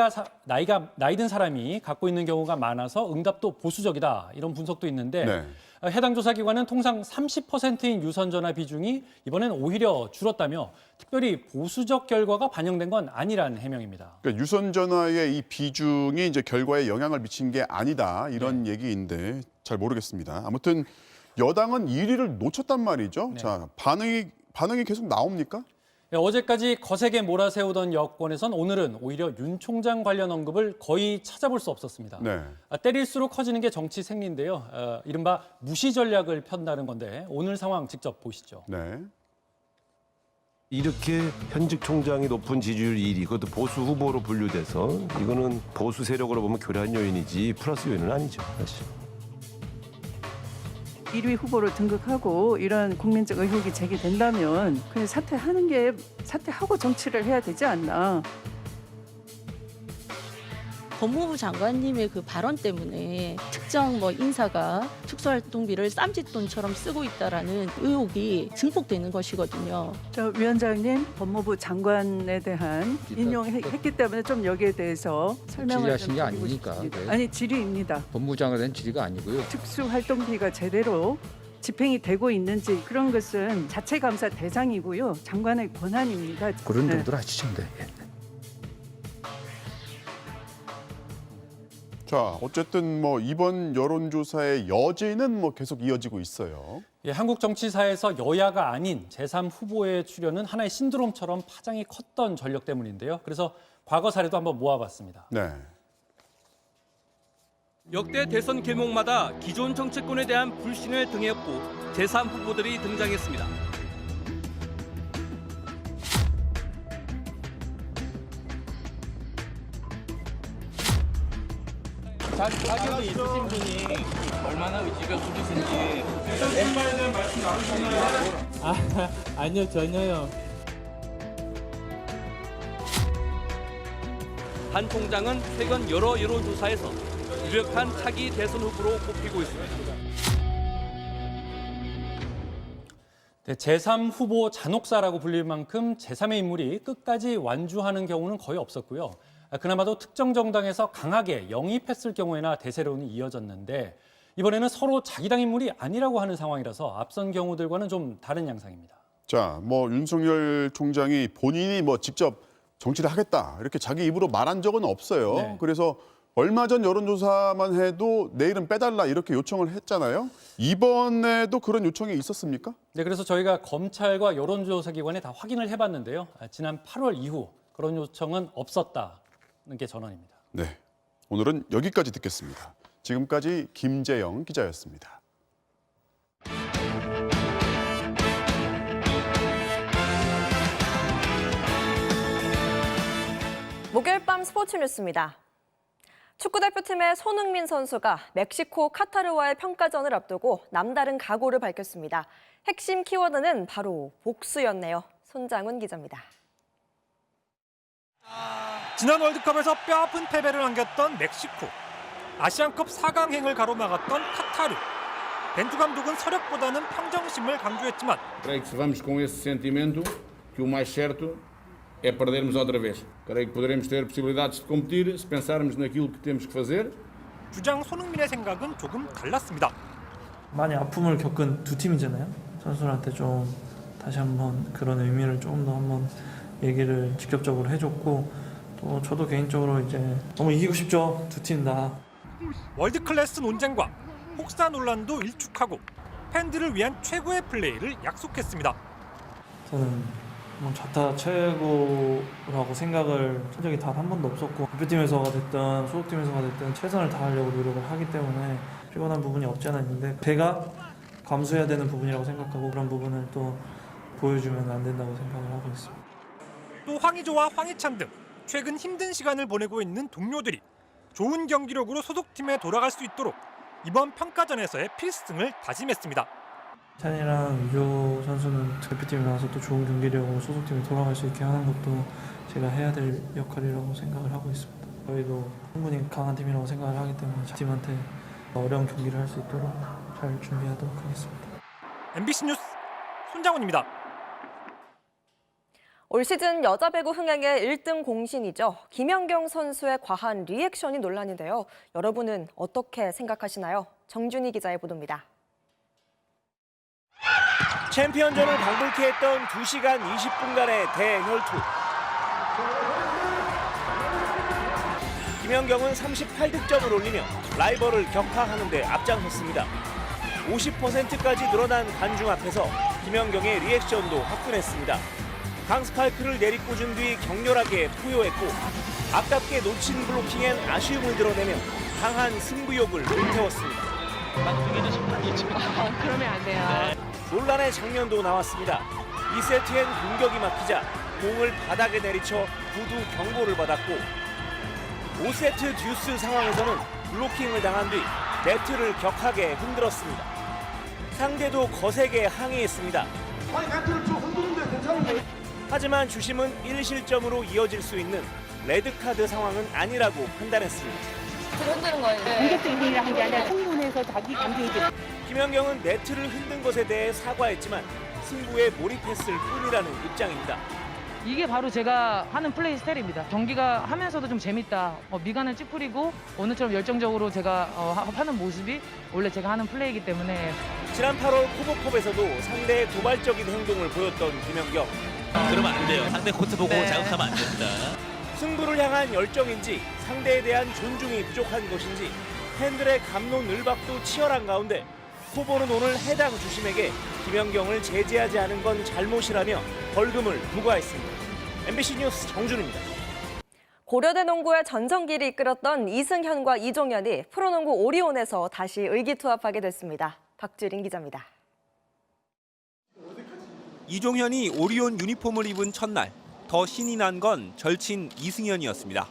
든 사람이 갖고 있는 경우가 많아서 응답도 보수적이다, 이런 분석도 있는데 네. 해당 조사기관은 통상 30%인 유선전화 비중이 이번엔 오히려 줄었다며 특별히 보수적 결과가 반영된 건 아니란 해명입니다. 그러니까 유선전화의 이 비중이 이제 결과에 영향을 미친 게 아니다, 이런 얘기인데 잘 모르겠습니다. 아무튼 여당은 1위를 놓쳤단 말이죠. 네. 자, 반응이 계속 나옵니까? 어제까지 거세게 몰아세우던 여권에선 오늘은 오히려 윤 총장 관련 언급을 거의 찾아볼 수 없었습니다. 네. 때릴수록 커지는 게 정치 생리인데요. 이른바 무시 전략을 편다는 건데 오늘 상황 직접 보시죠. 네. 이렇게 현직 총장이 높은 지지율 1위, 그것도 보수 후보로 분류돼서 이거는 보수 세력으로 보면 교란 요인이지 플러스 요인은 아니죠, 사실. 1위 후보로 등극하고 이런 국민적 의혹이 제기된다면 그냥 사퇴하고 정치를 해야 되지 않나. 법무부 장관님의 그 발언 때문에 특정 인사가 특수활동비를 쌈짓돈처럼 쓰고 있다라는 의혹이 증폭되는 것이거든요. 저 위원장님, 법무부 장관에 대한 인용했기 때문에 좀 여기에 대해서 설명을 질의하신 게 아니니까. 네. 아니, 질의입니다. 법무장관에 대한 질의가 아니고요. 특수활동비가 제대로 집행이 되고 있는지 그런 것은 자체감사 대상이고요. 장관의 권한입니다. 그런 정도로 하시죠. 네. 자, 어쨌든 이번 여론조사의 여지는 계속 이어지고 있어요. 예, 한국 정치사에서 여야가 아닌 제3 후보의 출연은 하나의 신드롬처럼 파장이 컸던 전력 때문인데요. 그래서 과거 사례도 한번 모아봤습니다. 네. 역대 대선 길목마다 기존 정치권에 대한 불신을 등에 업고 제3 후보들이 등장했습니다. 자격이 있으신 분이 얼마나 의지가 굳으신지 멤버에 대한 말씀 나누셨나요? 아니요, 전혀요. 한 총장은 최근 여러 여론조사에서 유력한 차기 대선 후보로 꼽히고 있습니다. 네, 제3 후보 잔혹사라고 불릴 만큼 제3의 인물이 끝까지 완주하는 경우는 거의 없었고요. 그나마도 특정 정당에서 강하게 영입했을 경우에나 대세론이 이어졌는데 이번에는 서로 자기 당 인물이 아니라고 하는 상황이라서 앞선 경우들과는 좀 다른 양상입니다. 자, 윤석열 총장이 본인이 직접 정치를 하겠다 이렇게 자기 입으로 말한 적은 없어요. 네. 그래서 얼마 전 여론조사만 해도 내 이름 빼달라 이렇게 요청을 했잖아요. 이번에도 그런 요청이 있었습니까? 네, 그래서 저희가 검찰과 여론조사 기관에 다 확인을 해봤는데요. 지난 8월 이후 그런 요청은 없었다는 게 전언입니다. 네, 오늘은 여기까지 듣겠습니다. 지금까지 김재영 기자였습니다. 목요일 밤 스포츠 뉴스입니다. 축구대표팀의 손흥민 선수가 멕시코 카타르와의 평가전을 앞두고 남다른 각오를 밝혔습니다. 핵심 키워드는 바로 복수였네요. 손장훈 기자입니다. 지난 월드컵에서 뼈아픈 패배를 안겼던 멕시코, 아시안컵 4강행을 가로막았던 카타르. 벤투 감독은 서력보다는 평정심을 강조했지만 Creio que se vamos com esse sentimento, que o mais certo é perdermos outra vez. Creio que poderemos ter possibilidades de competir se pensarmos naquilo que temos que fazer. 주장 손흥민의 생각은 조금 달랐습니다. 많이 아픔을 겪은 두 팀이잖아요. 선수들한테 좀 다시 한번 그런 의미를 조금 더 한번 얘기를 직접적으로 해줬고 또 저도 개인적으로 이제 너무 이기고 싶죠. 두 팀 다. 월드 클래스 논쟁과 혹사 논란도 일축하고 팬들을 위한 최고의 플레이를 약속했습니다. 저는 자타 최고라고 생각을 한 적이 단 한 번도 없었고 대표팀에서가 됐든 소속팀에서가 됐든 최선을 다하려고 노력을 하기 때문에 피곤한 부분이 없지 않아 있는데 제가 감수해야 되는 부분이라고 생각하고 그런 부분을 또 보여주면 안 된다고 생각을 하고 있습니다. 또 황의조와 황희찬 등 최근 힘든 시간을 보내고 있는 동료들이 좋은 경기력으로 소속팀에 돌아갈 수 있도록 이번 평가전에서의 필승을 다짐했습니다. 찬이랑 유조 선수는 대표팀에 나와서 또 좋은 경기력으로 소속팀에 돌아갈 수 있게 하는 것도 제가 해야 될 역할이라고 생각을 하고 있습니다. 저희도 충분히 강한 팀이라고 생각을 하기 때문에 팀한테 어려운 경기를 할 수 있도록 잘 준비하도록 하겠습니다. MBC 뉴스 손장훈입니다. 올 시즌 여자 배구 흥행의 1등 공신이죠. 김연경 선수의 과한 리액션이 논란인데요. 여러분은 어떻게 생각하시나요? 정준희 기자의 보도입니다. 챔피언전을 방불케 했던 2시간 20분간의 대혈투. 김연경은 38득점을 올리며 라이벌을 격파하는 데 앞장섰습니다. 50%까지 늘어난 관중 앞에서 김연경의 리액션도 화끈했습니다. 강스파이크를 내리꽂은 뒤 격렬하게 포효했고 아깝게 놓친 블로킹엔 아쉬움을 드러내며 강한 승부욕을 불태웠습니다. 그러면 안 돼요. 논란의 장면도 나왔습니다. 2세트엔 공격이 막히자 공을 바닥에 내리쳐 구두 경고를 받았고 5세트 듀스 상황에서는 블로킹을 당한 뒤 네트를 격하게 흔들었습니다. 상대도 거세게 항의했습니다. 하지만 주심은 1실점으로 이어질 수 있는 레드카드 상황은 아니라고 판단했습니다. 흔드는 거예요. 공격적인 행위를 한 게 아니라 흥분해서 자기 감정이 김연경은 네트를 흔든 것에 대해 사과했지만 승부에 몰입했을 뿐이라는 입장입니다. 이게 바로 제가 하는 플레이 스타일입니다. 경기가 하면서도 좀 재밌다. 미간을 찌푸리고 오늘처럼 열정적으로 제가 하는 모습이 원래 제가 하는 플레이이기 때문에. 지난 8월 코보컵에서도 상대의 도발적인 행동을 보였던 김연경. 그러면 안 돼요. 상대 코트 보고 자극하면 안 됩니다. 승부를 향한 열정인지 상대에 대한 존중이 부족한 것인지 팬들의 갑론을박도 치열한 가운데 후보는 오늘 해당 주심에게 김연경을 제재하지 않은 건 잘못이라며 벌금을 부과했습니다. MBC 뉴스 정준입니다. 고려대 농구의 전성기를 이끌었던 이승현과 이종현이 프로농구 오리온에서 다시 의기투합하게 됐습니다. 박주린 기자입니다. 이종현이 오리온 유니폼을 입은 첫날 더 신이 난 건 절친 이승현이었습니다.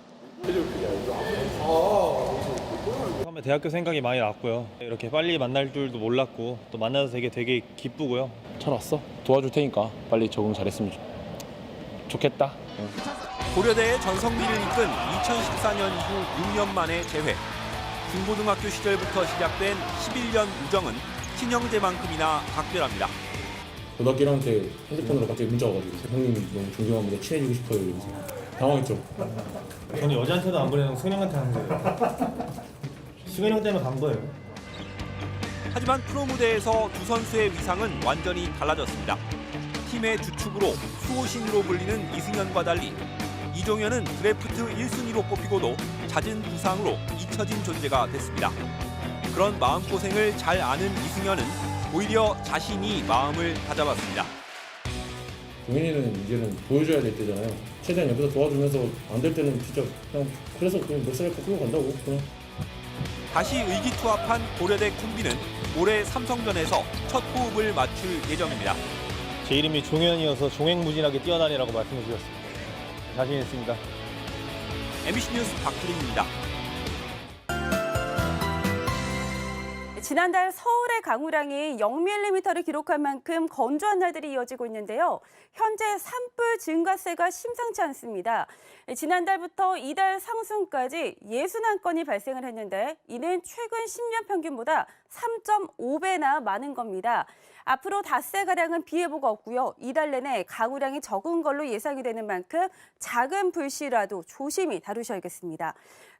처음에 대학교 생각이 많이 났고요. 이렇게 빨리 만날 줄도 몰랐고 또 만나서 되게 기쁘고요. 잘 왔어. 도와줄 테니까 빨리 적응 잘했으면 좋겠다. 고려대의 전성기를 이끈 2014년 이후 6년 만의 재회. 중고등학교 시절부터 시작된 11년 우정은 친형제만큼이나 각별합니다. 고등학교 1학년 때 핸드폰으로 갑자기 문자가 와가지고 형님 너무 존경합니다. 친해지고 싶어요. 이러면서 당황했죠. 저는 여자한테도 안 보내는 승현한테 한 거예요. 승현 형 때문에 간 거예요. 하지만 프로 무대에서 두 선수의 위상은 완전히 달라졌습니다. 팀의 주축으로 수호신으로 불리는 이승현과 달리 이종현은 드래프트 1순위로 뽑히고도 잦은 부상으로 잊혀진 존재가 됐습니다. 그런 마음고생을 잘 아는 이승현은 오히려 자신이 마음을 다잡았습니다. 동현이는 이제는 보여줘야 될 때잖아요. 최대한 옆에서 도와주면서 안 될 때는 진짜 그냥 그래서 그냥 멱살 잡고 끌고 간다고 그냥. 다시 의기투합한 고려대 콤비는 올해 삼성전에서 첫 호흡을 맞출 예정입니다. 제 이름이 종현이어서 종횡무진하게 뛰어다니라고 말씀해 주셨습니다. 자신 있습니다. MBC 뉴스 박두림입니다. 지난달 서울의 강우량이 0mm를 기록한 만큼 건조한 날들이 이어지고 있는데요. 현재 산불 증가세가 심상치 않습니다. 지난달부터 이달 상순까지 61건이 발생을 했는데 이는 최근 10년 평균보다 3.5배나 많은 겁니다. 앞으로 닷새가량은 비 예보가 없고요. 이달 내내 강우량이 적은 걸로 예상이 되는 만큼 작은 불씨라도 조심히 다루셔야겠습니다.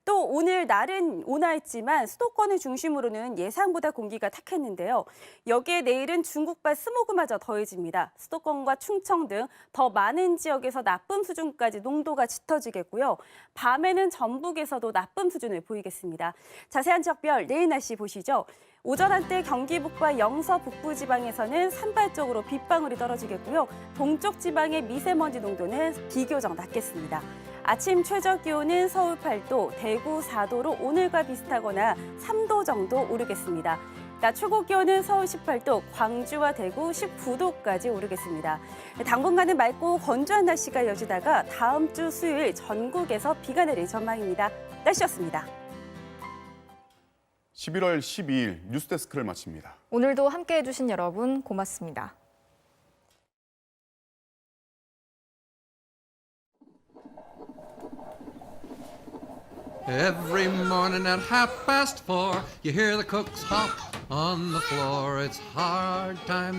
또 오늘 날은 온화했지만 수도권을 중심으로는 예상보다 공기가 탁했는데요. 여기에 내일은 중국발 스모그마저 더해집니다. 수도권과 충청 등 더 많은 지역에서 나쁨 수준까지 농도가 짙어지겠고요. 밤에는 전북에서도 나쁨 수준을 보이겠습니다. 자세한 지역별 내일 날씨 보시죠. 오전 한때 경기 북과 영서 북부 지방에서는 산발적으로 빗방울이 떨어지겠고요. 동쪽 지방의 미세먼지 농도는 비교적 낮겠습니다. 아침 최저 기온은 서울 8도, 대구 4도로 오늘과 비슷하거나 3도 정도 오르겠습니다. 낮 최고 기온은 서울 18도, 광주와 대구 19도까지 오르겠습니다. 당분간은 맑고 건조한 날씨가 이어지다가 다음 주 수요일 전국에서 비가 내릴 전망입니다. 날씨였습니다. 11월 12일 뉴스데스크를 마칩니다. 오늘도 함께해 주신 여러분 고맙습니다. Every morning at 4:30, you hear the cooks hop on the floor. It's hard time.